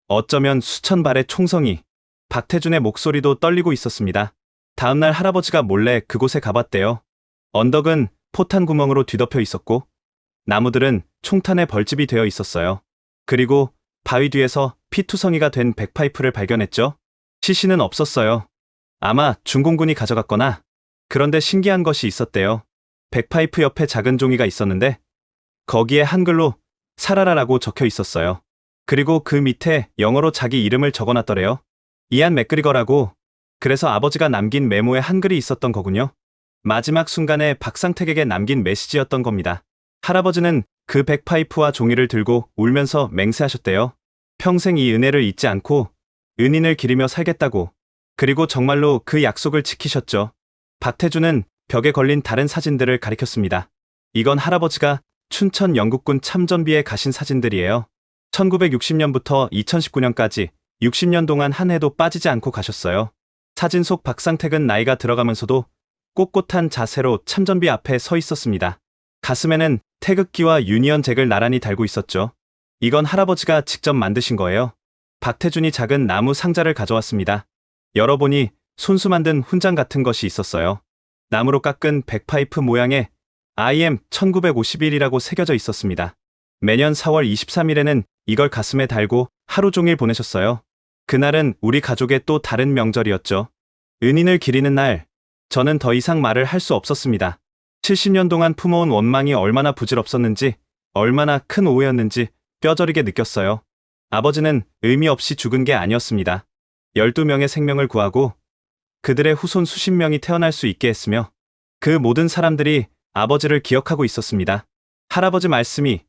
어쩌면 수천 발의 총성이. 박태준의 목소리도 떨리고 있었습니다. 다음날 할아버지가 몰래 그곳에 가봤대요. 언덕은 포탄 구멍으로 뒤덮여 있었고 나무들은 총탄에 벌집이 되어 있었어요. 그리고 바위 뒤에서 피투성이가 된 백파이프를 발견했죠. 시신은 없었어요. 아마 중공군이 가져갔거나. 그런데 신기한 것이 있었대요. 백파이프 옆에 작은 종이가 있었는데 거기에 한글로 살아라라고 적혀 있었어요. 그리고 그 밑에 영어로 자기 이름을 적어놨더래요. 이안 맥그리거라고. 그래서 아버지가 남긴 메모에 한글이 있었던 거군요. 마지막 순간에 박상택에게 남긴 메시지였던 겁니다. 할아버지는 그 백파이프와 종이를 들고 울면서 맹세하셨대요. 평생 이 은혜를 잊지 않고 은인을 기리며 살겠다고. 그리고 정말로 그 약속을 지키셨죠. 박태준은 벽에 걸린 다른 사진들을 가리켰습니다. 이건 할아버지가 춘천 영국군 참전비에 가신 사진들이에요. 1960년부터 2019년까지 60년 동안 한 해도 빠지지 않고 가셨어요. 사진 속 박상택은 나이가 들어가면서도 꼿꼿한 자세로 참전비 앞에 서 있었습니다. 가슴에는 태극기와 유니언 잭을 나란히 달고 있었죠. 이건 할아버지가 직접 만드신 거예요. 박태준이 작은 나무 상자를 가져왔습니다. 열어보니 손수 만든 훈장 같은 것이 있었어요. 나무로 깎은 백파이프 모양의 IM 1951이라고 새겨져 있었습니다. 매년 4월 23일에는 이걸 가슴에 달고 하루 종일 보내셨어요. 그날은 우리 가족의 또 다른 명절이었죠. 은인을 기리는 날. 저는 더 이상 말을 할 수 없었습니다. 70년 동안 품어온 원망이 얼마나 부질없었는지, 얼마나 큰 오해였는지 뼈저리게 느꼈어요. 아버지는 의미 없이 죽은 게 아니었습니다. 12명의 생명을 구하고 그들의 후손 수십 명이 태어날 수 있게 했으며 그 모든 사람들이 아버지를 기억하고 있었습니다. 할아버지 말씀이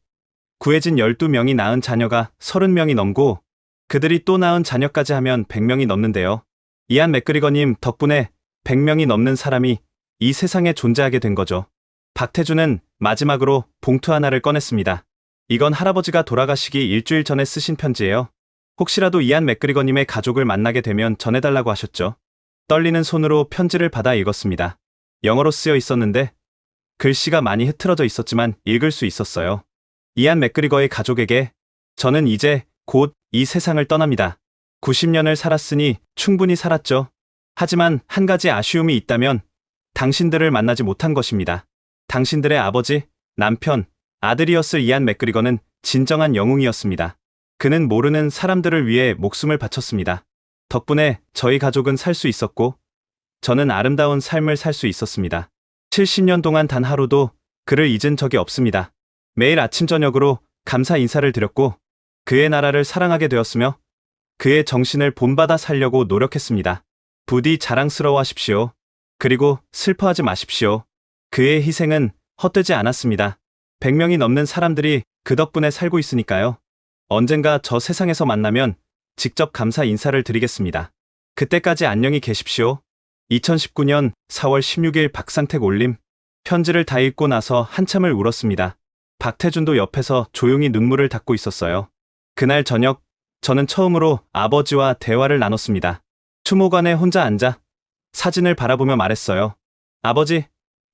구해진 12명이 낳은 자녀가 30명이 넘고 그들이 또 낳은 자녀까지 하면 100명이 넘는데요. 이안 맥그리거님 덕분에 100명이 넘는 사람이 이 세상에 존재하게 된 거죠. 박태준은 마지막으로 봉투 하나를 꺼냈습니다. 이건 할아버지가 돌아가시기 일주일 전에 쓰신 편지예요. 혹시라도 이안 맥그리거님의 가족을 만나게 되면 전해달라고 하셨죠. 떨리는 손으로 편지를 받아 읽었습니다. 영어로 쓰여 있었는데 글씨가 많이 흐트러져 있었지만 읽을 수 있었어요. 이안 맥그리거의 가족에게 저는 이제 곧 이 세상을 떠납니다. 90년을 살았으니 충분히 살았죠. 하지만 한 가지 아쉬움이 있다면 당신들을 만나지 못한 것입니다. 당신들의 아버지, 남편, 아들이었을 이안 맥그리거는 진정한 영웅이었습니다. 그는 모르는 사람들을 위해 목숨을 바쳤습니다. 덕분에 저희 가족은 살 수 있었고 저는 아름다운 삶을 살 수 있었습니다. 70년 동안 단 하루도 그를 잊은 적이 없습니다. 매일 아침 저녁으로 감사 인사를 드렸고 그의 나라를 사랑하게 되었으며 그의 정신을 본받아 살려고 노력했습니다. 부디 자랑스러워하십시오. 그리고 슬퍼하지 마십시오. 그의 희생은 헛되지 않았습니다. 100명이 넘는 사람들이 그 덕분에 살고 있으니까요. 언젠가 저 세상에서 만나면 직접 감사 인사를 드리겠습니다. 그때까지 안녕히 계십시오. 2019년 4월 16일 박상택 올림. 편지를 다 읽고 나서 한참을 울었습니다. 박태준도 옆에서 조용히 눈물을 닦고 있었어요. 그날 저녁 저는 처음으로 아버지와 대화를 나눴습니다. 추모관에 혼자 앉아 사진을 바라보며 말했어요. 아버지,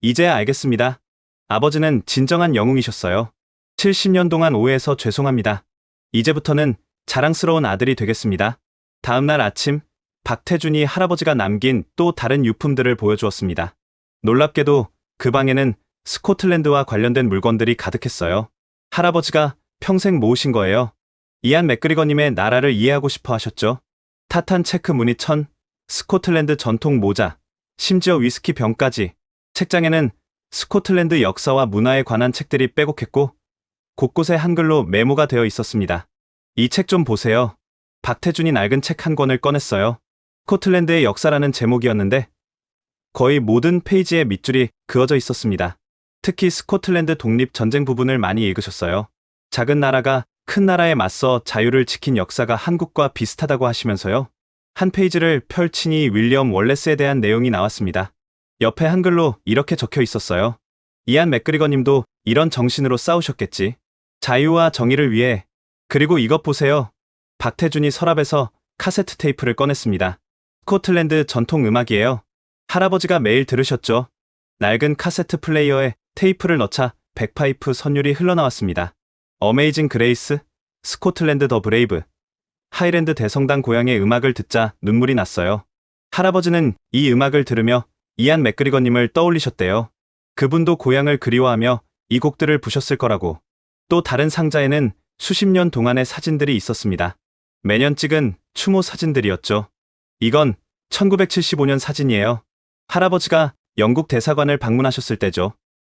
이제야 알겠습니다. 아버지는 진정한 영웅이셨어요. 70년 동안 오해해서 죄송합니다. 이제부터는 자랑스러운 아들이 되겠습니다. 다음날 아침 박태준이 할아버지가 남긴 또 다른 유품들을 보여주었습니다. 놀랍게도 그 방에는 스코틀랜드와 관련된 물건들이 가득했어요. 할아버지가 평생 모으신 거예요. 이안 맥그리거님의 나라를 이해하고 싶어 하셨죠. 타탄 체크 무늬천, 스코틀랜드 전통 모자, 심지어 위스키 병까지. 책장에는 스코틀랜드 역사와 문화에 관한 책들이 빼곡했고 곳곳에 한글로 메모가 되어 있었습니다. 이 책 좀 보세요. 박태준이 낡은 책 한 권을 꺼냈어요. 스코틀랜드의 역사라는 제목이었는데 거의 모든 페이지에 밑줄이 그어져 있었습니다. 특히 스코틀랜드 독립전쟁 부분을 많이 읽으셨어요. 작은 나라가 큰 나라에 맞서 자유를 지킨 역사가 한국과 비슷하다고 하시면서요. 한 페이지를 펼치니 윌리엄 월레스에 대한 내용이 나왔습니다. 옆에 한글로 이렇게 적혀 있었어요. 이안 맥그리거 님도 이런 정신으로 싸우셨겠지. 자유와 정의를 위해. 그리고 이것 보세요. 박태준이 서랍에서 카세트 테이프를 꺼냈습니다. 스코틀랜드 전통 음악이에요. 할아버지가 매일 들으셨죠. 낡은 카세트 플레이어에 테이프를 넣자 백파이프 선율이 흘러나왔습니다. 어메이징 그레이스, 스코틀랜드 더 브레이브, 하이랜드 대성당 고향의 음악을 듣자 눈물이 났어요. 할아버지는 이 음악을 들으며 이안 맥그리거님을 떠올리셨대요. 그분도 고향을 그리워하며 이 곡들을 부셨을 거라고. 또 다른 상자에는 수십 년 동안의 사진들이 있었습니다. 매년 찍은 추모 사진들이었죠. 이건 1975년 사진이에요. 할아버지가 영국 대사관을 방문하셨을 때죠.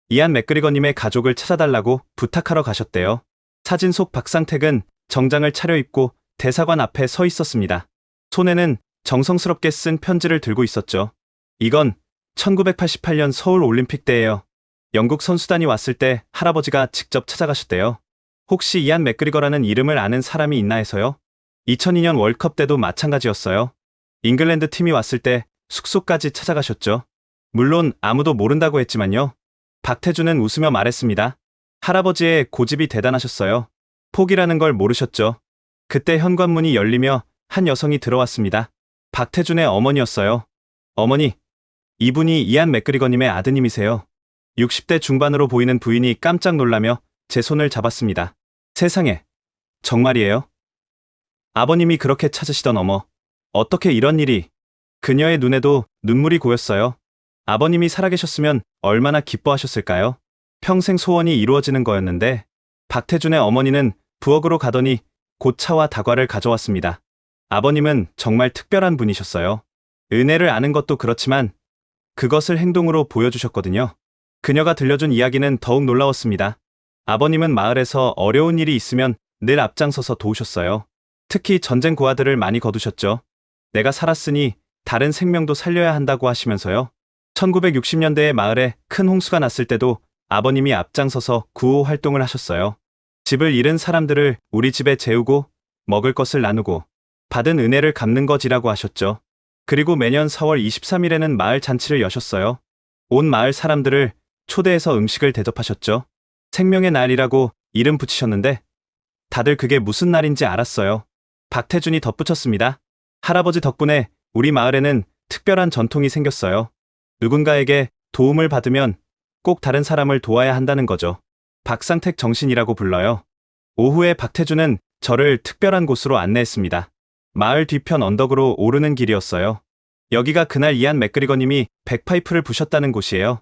이안 맥그리거님의 가족을 찾아달라고 부탁하러 가셨대요. 사진 속 박상택은 정장을 차려입고 대사관 앞에 서 있었습니다. 손에는 정성스럽게 쓴 편지를 들고 있었죠. 이건 1988년 서울 올림픽 때예요. 영국 선수단이 왔을 때 할아버지가 직접 찾아가셨대요. 혹시 이안 맥그리거라는 이름을 아는 사람이 있나 해서요. 2002년 월컵 때도 마찬가지였어요. 잉글랜드 팀이 왔을 때 숙소까지 찾아가셨죠. 물론 아무도 모른다고 했지만요. 박태준은 웃으며 말했습니다. 할아버지의 고집이 대단하셨어요. 포기라는 걸 모르셨죠. 그때 현관문이 열리며 한 여성이 들어왔습니다. 박태준의 어머니였어요. 어머니, 이분이 이안 맥그리거님의 아드님이세요. 60대 중반으로 보이는 부인이 깜짝 놀라며 제 손을 잡았습니다. 세상에, 정말이에요? 아버님이 그렇게 찾으시던 어머, 어떻게 이런 일이. 그녀의 눈에도 눈물이 고였어요. 아버님이 살아계셨으면 얼마나 기뻐하셨을까요? 평생 소원이 이루어지는 거였는데 박태준의 어머니는 부엌으로 가더니 곧 차와 다과를 가져왔습니다. 아버님은 정말 특별한 분이셨어요. 은혜를 아는 것도 그렇지만 그것을 행동으로 보여주셨거든요. 그녀가 들려준 이야기는 더욱 놀라웠습니다. 아버님은 마을에서 어려운 일이 있으면 늘 앞장서서 도우셨어요. 특히 전쟁 고아들을 많이 거두셨죠. 내가 살았으니 다른 생명도 살려야 한다고 하시면서요. 1960년대에 마을에 큰 홍수가 났을 때도 아버님이 앞장서서 구호 활동을 하셨어요. 집을 잃은 사람들을 우리 집에 재우고 먹을 것을 나누고 받은 은혜를 갚는 거지라고 하셨죠. 그리고 매년 4월 23일에는 마을 잔치를 여셨어요. 온 마을 사람들을 초대해서 음식을 대접하셨죠. 생명의 날이라고 이름 붙이셨는데 다들 그게 무슨 날인지 알았어요. 박태준이 덧붙였습니다. 할아버지 덕분에 우리 마을에는 특별한 전통이 생겼어요. 누군가에게 도움을 받으면 꼭 다른 사람을 도와야 한다는 거죠. 박상택 정신이라고 불러요. 오후에 박태준은 저를 특별한 곳으로 안내했습니다. 마을 뒤편 언덕으로 오르는 길이었어요. 여기가 그날 이안 맥그리거님이 백파이프를 부셨다는 곳이에요.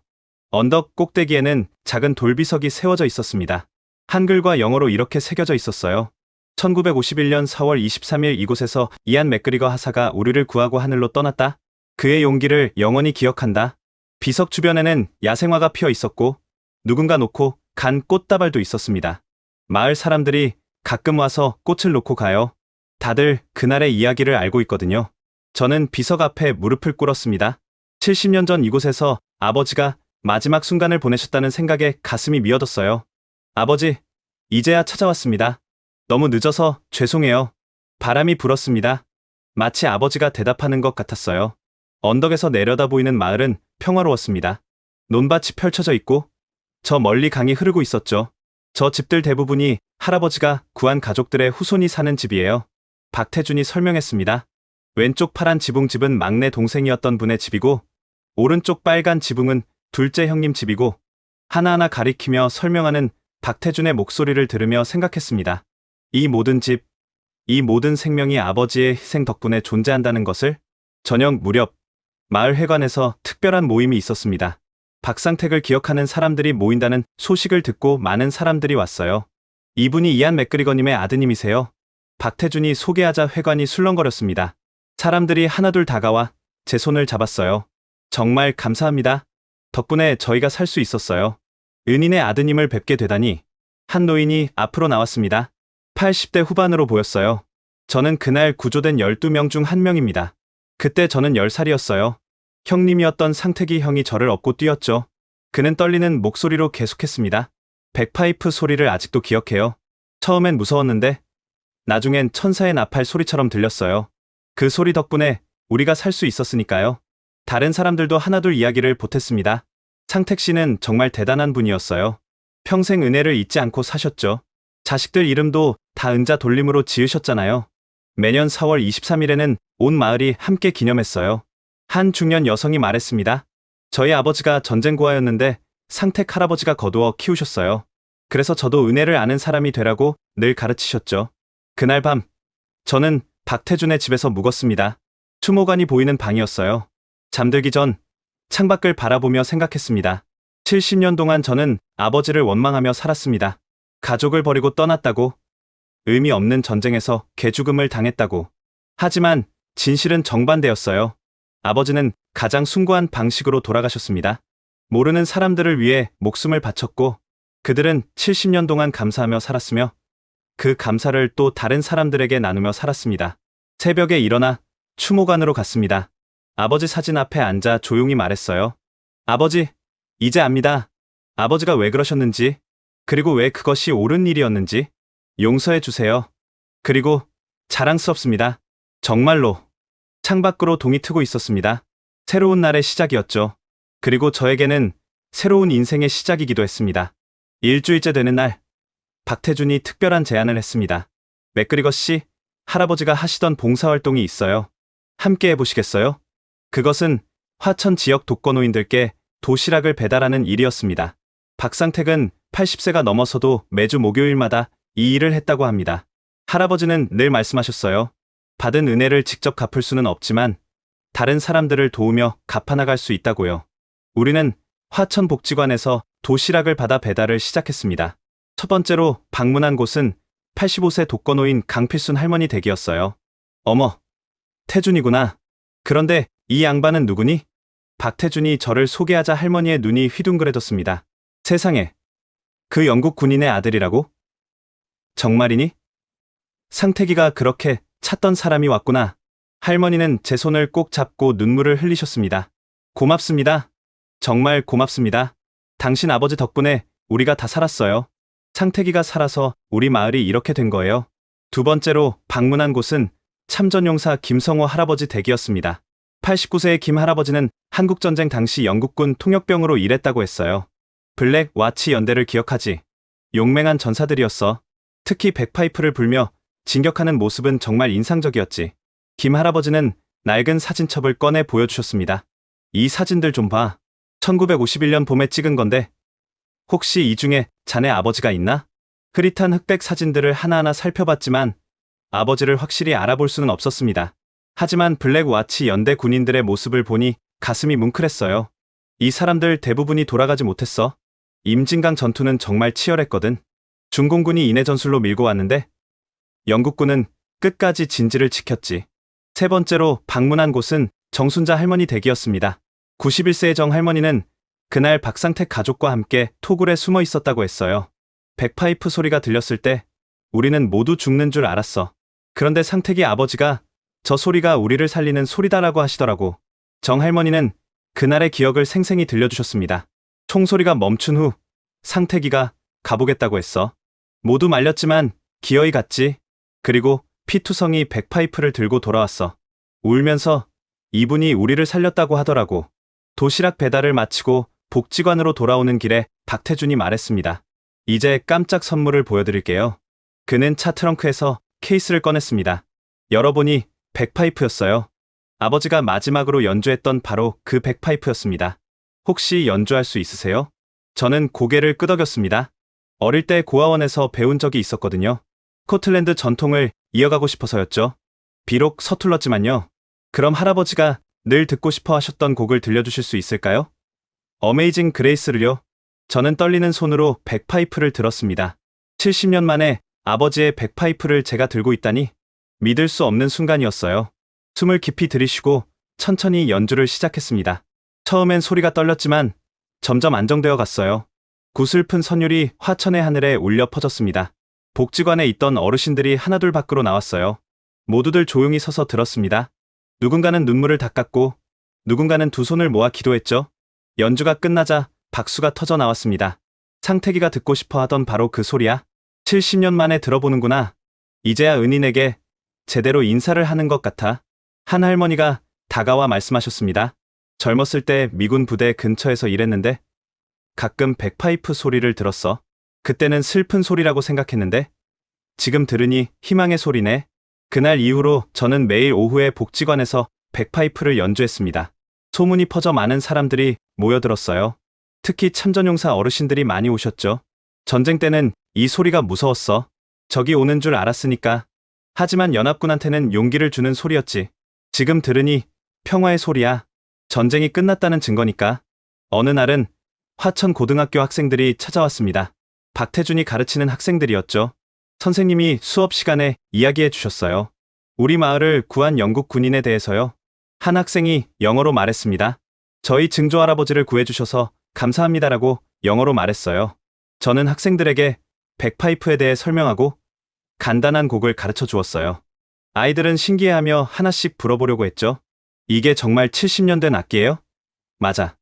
언덕 꼭대기에는 작은 돌비석이 세워져 있었습니다. 한글과 영어로 이렇게 새겨져 있었어요. 1951년 4월 23일 이곳에서 이안 맥그리거 하사가 우리를 구하고 하늘로 떠났다. 그의 용기를 영원히 기억한다. 비석 주변에는 야생화가 피어 있었고 누군가 놓고 간 꽃다발도 있었습니다. 마을 사람들이 가끔 와서 꽃을 놓고 가요. 다들 그날의 이야기를 알고 있거든요. 저는 비석 앞에 무릎을 꿇었습니다. 70년 전 이곳에서 아버지가 마지막 순간을 보내셨다는 생각에 가슴이 미어졌어요. 아버지, 이제야 찾아왔습니다. 너무 늦어서 죄송해요. 바람이 불었습니다. 마치 아버지가 대답하는 것 같았어요. 언덕에서 내려다 보이는 마을은 평화로웠습니다. 논밭이 펼쳐져 있고 저 멀리 강이 흐르고 있었죠. 저 집들 대부분이 할아버지가 구한 가족들의 후손이 사는 집이에요. 박태준이 설명했습니다. 왼쪽 파란 지붕집은 막내 동생이었던 분의 집이고 오른쪽 빨간 지붕은 둘째 형님 집이고 하나하나 가리키며 설명하는 박태준의 목소리를 들으며 생각했습니다. 이 모든 집, 이 모든 생명이 아버지의 희생 덕분에 존재한다는 것을. 저녁 무렵 마을 회관에서 특별한 모임이 있었습니다. 박상택을 기억하는 사람들이 모인다는 소식을 듣고 많은 사람들이 왔어요. 이분이 이안 맥그리거님의 아드님이세요. 박태준이 소개하자 회관이 술렁거렸습니다. 사람들이 하나둘 다가와 제 손을 잡았어요. 정말 감사합니다. 덕분에 저희가 살 수 있었어요. 은인의 아드님을 뵙게 되다니. 한 노인이 앞으로 나왔습니다. 80대 후반으로 보였어요. 저는 그날 구조된 12명 중 한 명입니다. 그때 저는 10살이었어요. 형님이었던 상택이 형이 저를 업고 뛰었죠. 그는 떨리는 목소리로 계속했습니다. 백파이프 소리를 아직도 기억해요. 처음엔 무서웠는데 나중엔 천사의 나팔 소리처럼 들렸어요. 그 소리 덕분에 우리가 살 수 있었으니까요. 다른 사람들도 하나둘 이야기를 보탰습니다. 상택 씨는 정말 대단한 분이었어요. 평생 은혜를 잊지 않고 사셨죠. 자식들 이름도 다 은자 돌림으로 지으셨잖아요. 매년 4월 23일에는 온 마을이 함께 기념했어요. 한 중년 여성이 말했습니다. 저희 아버지가 전쟁고아였는데 상택 할아버지가 거두어 키우셨어요. 그래서 저도 은혜를 아는 사람이 되라고 늘 가르치셨죠. 그날 밤 저는 박태준의 집에서 묵었습니다. 추모관이 보이는 방이었어요. 잠들기 전 창밖을 바라보며 생각했습니다. 70년 동안 저는 아버지를 원망하며 살았습니다. 가족을 버리고 떠났다고, 의미 없는 전쟁에서 개죽음을 당했다고. 하지만 진실은 정반대였어요. 아버지는 가장 숭고한 방식으로 돌아가셨습니다. 모르는 사람들을 위해 목숨을 바쳤고 그들은 70년 동안 감사하며 살았으며 그 감사를 또 다른 사람들에게 나누며 살았습니다. 새벽에 일어나 추모관으로 갔습니다. 아버지 사진 앞에 앉아 조용히 말했어요. 아버지, 이제 압니다. 아버지가 왜 그러셨는지, 그리고 왜 그것이 옳은 일이었는지 용서해 주세요. 그리고 자랑스럽습니다. 정말로. 창밖으로 동이 트고 있었습니다. 새로운 날의 시작이었죠. 그리고 저에게는 새로운 인생의 시작이기도 했습니다. 일주일째 되는 날, 박태준이 특별한 제안을 했습니다. 맥그리거 씨, 할아버지가 하시던 봉사활동이 있어요. 함께 해보시겠어요? 그것은 화천 지역 독거노인들께 도시락을 배달하는 일이었습니다. 박상택은 80세가 넘어서도 매주 목요일마다 이 일을 했다고 합니다. 할아버지는 늘 말씀하셨어요. 받은 은혜를 직접 갚을 수는 없지만 다른 사람들을 도우며 갚아나갈 수 있다고요. 우리는 화천복지관에서 도시락을 받아 배달을 시작했습니다. 첫 번째로 방문한 곳은 85세 독거노인 강필순 할머니 댁이었어요. 어머, 태준이구나. 그런데 이 양반은 누구니? 박태준이 저를 소개하자 할머니의 눈이 휘둥그레졌습니다. 세상에, 그 영국 군인의 아들이라고? 정말이니? 상태기가 그렇게 찾던 사람이 왔구나. 할머니는 제 손을 꼭 잡고 눈물을 흘리셨습니다. 고맙습니다. 정말 고맙습니다. 당신 아버지 덕분에 우리가 다 살았어요. 상태기가 살아서 우리 마을이 이렇게 된 거예요. 두 번째로 방문한 곳은 참전용사 김성호 할아버지 댁이었습니다. 89세의 김 할아버지는 한국전쟁 당시 영국군 통역병으로 일했다고 했어요. 블랙 와치 연대를 기억하지? 용맹한 전사들이었어. 특히 백파이프를 불며 진격하는 모습은 정말 인상적이었지. 김 할아버지는 낡은 사진첩을 꺼내 보여주셨습니다. 이 사진들 좀 봐. 1951년 봄에 찍은 건데 혹시 이 중에 자네 아버지가 있나? 흐릿한 흑백 사진들을 하나하나 살펴봤지만 아버지를 확실히 알아볼 수는 없었습니다. 하지만 블랙와치 연대 군인들의 모습을 보니 가슴이 뭉클했어요. 이 사람들 대부분이 돌아가지 못했어. 임진강 전투는 정말 치열했거든. 중공군이 인해 전술로 밀고 왔는데 영국군은 끝까지 진지를 지켰지. 세 번째로 방문한 곳은 정순자 할머니 댁이었습니다. 91세의 정 할머니는 그날 박상택 가족과 함께 토굴에 숨어 있었다고 했어요. 백파이프 소리가 들렸을 때 우리는 모두 죽는 줄 알았어. 그런데 상택이 아버지가 저 소리가 우리를 살리는 소리다라고 하시더라고. 정 할머니는 그날의 기억을 생생히 들려주셨습니다. 총소리가 멈춘 후 상택이가 가보겠다고 했어. 모두 말렸지만 기어이 갔지. 그리고 피투성이 백파이프를 들고 돌아왔어. 울면서 이분이 우리를 살렸다고 하더라고. 도시락 배달을 마치고 복지관으로 돌아오는 길에 박태준이 말했습니다. 이제 깜짝 선물을 보여드릴게요. 그는 차 트렁크에서 케이스를 꺼냈습니다. 열어보니 백파이프였어요. 아버지가 마지막으로 연주했던 바로 그 백파이프였습니다. 혹시 연주할 수 있으세요? 저는 고개를 끄덕였습니다. 어릴 때 고아원에서 배운 적이 있었거든요. 스코틀랜드 전통을 이어가고 싶어서였죠. 비록 서툴렀지만요. 그럼 할아버지가 늘 듣고 싶어 하셨던 곡을 들려주실 수 있을까요? 어메이징 그레이스를요. 저는 떨리는 손으로 백파이프를 들었습니다. 70년 만에 아버지의 백파이프를 제가 들고 있다니 믿을 수 없는 순간이었어요. 숨을 깊이 들이쉬고 천천히 연주를 시작했습니다. 처음엔 소리가 떨렸지만 점점 안정되어 갔어요. 구슬픈 선율이 화천의 하늘에 울려 퍼졌습니다. 복지관에 있던 어르신들이 하나둘 밖으로 나왔어요. 모두들 조용히 서서 들었습니다. 누군가는 눈물을 닦았고 누군가는 두 손을 모아 기도했죠. 연주가 끝나자 박수가 터져 나왔습니다. 창택이가 듣고 싶어 하던 바로 그 소리야. 70년 만에 들어보는구나. 이제야 은인에게 제대로 인사를 하는 것 같아. 한 할머니가 다가와 말씀하셨습니다. 젊었을 때 미군 부대 근처에서 일했는데 가끔 백파이프 소리를 들었어. 그때는 슬픈 소리라고 생각했는데 지금 들으니 희망의 소리네. 그날 이후로 저는 매일 오후에 복지관에서 백파이프를 연주했습니다. 소문이 퍼져 많은 사람들이 모여들었어요. 특히 참전용사 어르신들이 많이 오셨죠. 전쟁 때는 이 소리가 무서웠어. 적이 오는 줄 알았으니까. 하지만 연합군한테는 용기를 주는 소리였지. 지금 들으니 평화의 소리야. 전쟁이 끝났다는 증거니까. 어느 날은 화천 고등학교 학생들이 찾아왔습니다. 박태준이 가르치는 학생들이었죠. 선생님이 수업 시간에 이야기해 주셨어요. 우리 마을을 구한 영국 군인에 대해서요. 한 학생이 영어로 말했습니다. 저희 증조 할아버지를 구해주셔서 감사합니다라고 영어로 말했어요. 저는 학생들에게 백파이프에 대해 설명하고 간단한 곡을 가르쳐 주었어요. 아이들은 신기해하며 하나씩 불어보려고 했죠. 이게 정말 70년 된 악기예요? 맞아.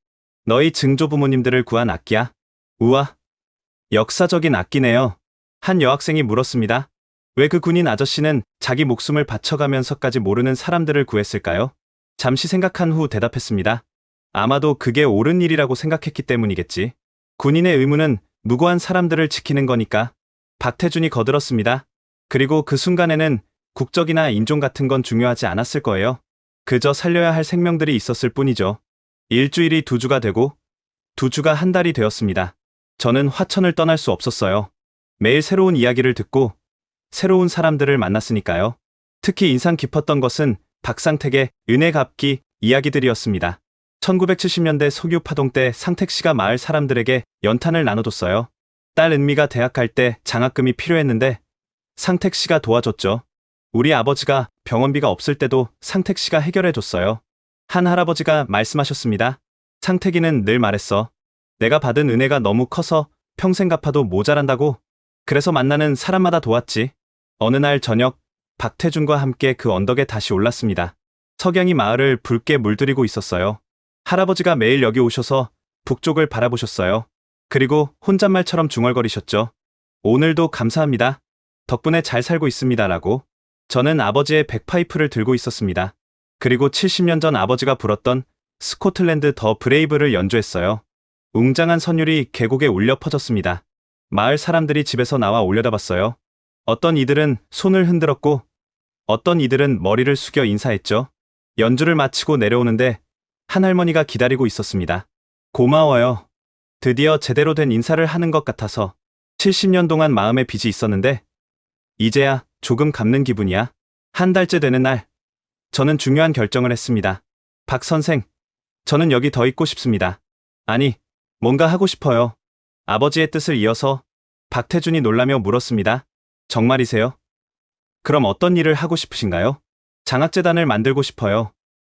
너희 증조 부모님들을 구한 악기야. 우와. 역사적인 악기네요. 한 여학생이 물었습니다. 왜 그 군인 아저씨는 자기 목숨을 바쳐가면서까지 모르는 사람들을 구했을까요? 잠시 생각한 후 대답했습니다. 아마도 그게 옳은 일이라고 생각했기 때문이겠지. 군인의 의무는 무고한 사람들을 지키는 거니까. 박태준이 거들었습니다. 그리고 그 순간에는 국적이나 인종 같은 건 중요하지 않았을 거예요. 그저 살려야 할 생명들이 있었을 뿐이죠. 일주일이 두 주가 되고 두 주가 한 달이 되었습니다. 저는 화천을 떠날 수 없었어요. 매일 새로운 이야기를 듣고 새로운 사람들을 만났으니까요. 특히 인상 깊었던 것은 박상택의 은혜 갚기 이야기들이었습니다. 1970년대 석유 파동 때 상택 씨가 마을 사람들에게 연탄을 나눠줬어요. 딸 은미가 대학 갈 때 장학금이 필요했는데 상택 씨가 도와줬죠. 우리 아버지가 병원비가 없을 때도 상택 씨가 해결해줬어요. 한 할아버지가 말씀하셨습니다. 상택이는 늘 말했어. 내가 받은 은혜가 너무 커서 평생 갚아도 모자란다고. 그래서 만나는 사람마다 도왔지. 어느 날 저녁 박태준과 함께 그 언덕에 다시 올랐습니다. 석양이 마을을 붉게 물들이고 있었어요. 할아버지가 매일 여기 오셔서 북쪽을 바라보셨어요. 그리고 혼잣말처럼 중얼거리셨죠. 오늘도 감사합니다. 덕분에 잘 살고 있습니다라고. 저는 아버지의 백파이프를 들고 있었습니다. 그리고 70년 전 아버지가 불었던 스코틀랜드 더 브레이브를 연주했어요. 웅장한 선율이 계곡에 울려 퍼졌습니다. 마을 사람들이 집에서 나와 올려다봤어요. 어떤 이들은 손을 흔들었고 어떤 이들은 머리를 숙여 인사했죠. 연주를 마치고 내려오는데 한 할머니가 기다리고 있었습니다. 고마워요. 드디어 제대로 된 인사를 하는 것 같아서 70년 동안 마음에 빚이 있었는데 이제야 조금 갚는 기분이야. 한 달째 되는 날 저는 중요한 결정을 했습니다. 박 선생, 저는 여기 더 있고 싶습니다. 아니, 뭔가 하고 싶어요. 아버지의 뜻을 이어서 박태준이 놀라며 물었습니다. 정말이세요? 그럼 어떤 일을 하고 싶으신가요? 장학재단을 만들고 싶어요.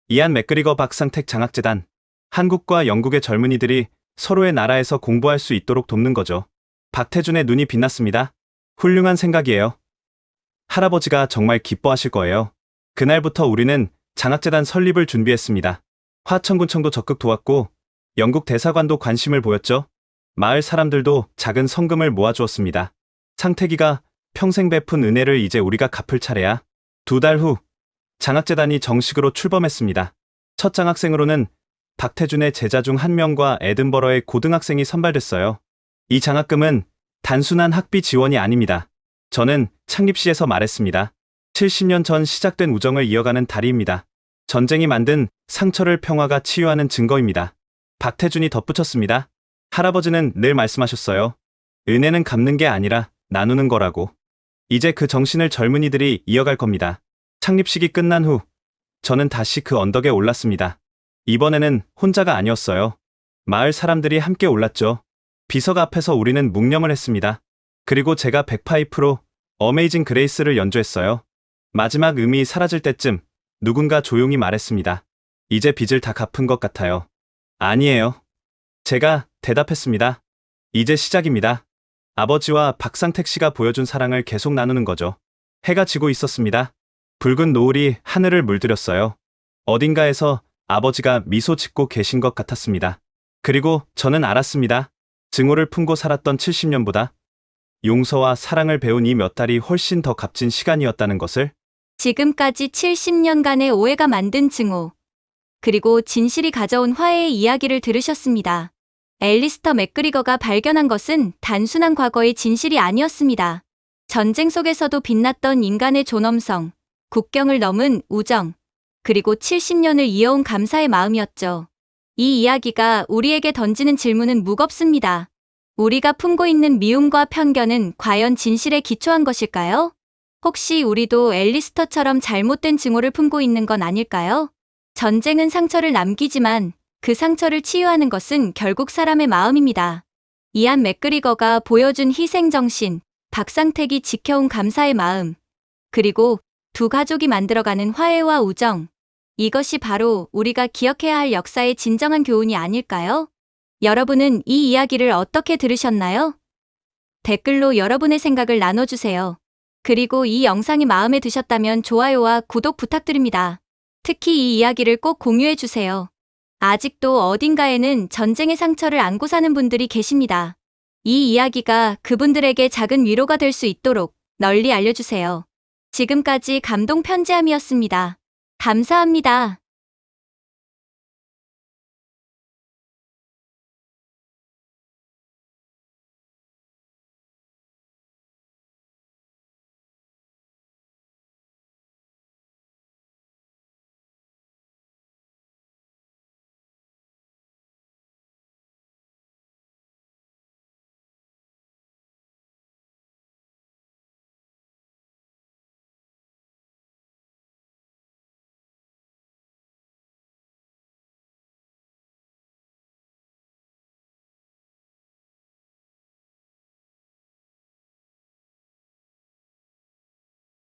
이안 맥그리거 박상택 장학재단. 한국과 영국의 젊은이들이 서로의 나라에서 공부할 수 있도록 돕는 거죠. 박태준의 눈이 빛났습니다. 훌륭한 생각이에요. 할아버지가 정말 기뻐하실 거예요. 그날부터 우리는 장학재단 설립을 준비했습니다. 화천군청도 적극 도왔고 영국 대사관도 관심을 보였죠. 마을 사람들도 작은 성금을 모아주었습니다. 상태기가 평생 베푼 은혜를 이제 우리가 갚을 차례야. 2달 후 장학재단이 정식으로 출범했습니다. 첫 장학생으로는 박태준의 제자 중 한 명과 에든버러의 고등학생이 선발됐어요. 이 장학금은 단순한 학비 지원이 아닙니다. 저는 창립시에서 말했습니다. 70년 전 시작된 우정을 이어가는 다리입니다. 전쟁이 만든 상처를 평화가 치유하는 증거입니다. 박태준이 덧붙였습니다. 할아버지는 늘 말씀하셨어요. 은혜는 갚는 게 아니라 나누는 거라고. 이제 그 정신을 젊은이들이 이어갈 겁니다. 창립식이 끝난 후 저는 다시 그 언덕에 올랐습니다. 이번에는 혼자가 아니었어요. 마을 사람들이 함께 올랐죠. 비석 앞에서 우리는 묵념을 했습니다. 그리고 제가 백파이프로 어메이징 그레이스를 연주했어요. 마지막 음이 사라질 때쯤 누군가 조용히 말했습니다. 이제 빚을 다 갚은 것 같아요. 아니에요. 제가 대답했습니다. 이제 시작입니다. 아버지와 박상택 씨가 보여준 사랑을 계속 나누는 거죠. 해가 지고 있었습니다. 붉은 노을이 하늘을 물들였어요. 어딘가에서 아버지가 미소 짓고 계신 것 같았습니다. 그리고 저는 알았습니다. 증오를 품고 살았던 70년보다 용서와 사랑을 배운 이 몇 달이 훨씬 더 값진 시간이었다는 것을. 지금까지 70년간의 오해가 만든 증오, 그리고 진실이 가져온 화해의 이야기를 들으셨습니다. 앨리스터 맥그리거가 발견한 것은 단순한 과거의 진실이 아니었습니다. 전쟁 속에서도 빛났던 인간의 존엄성, 국경을 넘은 우정, 그리고 70년을 이어온 감사의 마음이었죠. 이 이야기가 우리에게 던지는 질문은 무겁습니다. 우리가 품고 있는 미움과 편견은 과연 진실에 기초한 것일까요? 혹시 우리도 앨리스터처럼 잘못된 증오를 품고 있는 건 아닐까요? 전쟁은 상처를 남기지만 그 상처를 치유하는 것은 결국 사람의 마음입니다. 이안 맥그리거가 보여준 희생정신, 박상택이 지켜온 감사의 마음, 그리고 두 가족이 만들어가는 화해와 우정. 이것이 바로 우리가 기억해야 할 역사의 진정한 교훈이 아닐까요? 여러분은 이 이야기를 어떻게 들으셨나요? 댓글로 여러분의 생각을 나눠주세요. 그리고 이 영상이 마음에 드셨다면 좋아요와 구독 부탁드립니다. 특히 이 이야기를 꼭 공유해주세요. 아직도 어딘가에는 전쟁의 상처를 안고 사는 분들이 계십니다. 이 이야기가 그분들에게 작은 위로가 될 수 있도록 널리 알려주세요. 지금까지 감동 편지함이었습니다. 감사합니다.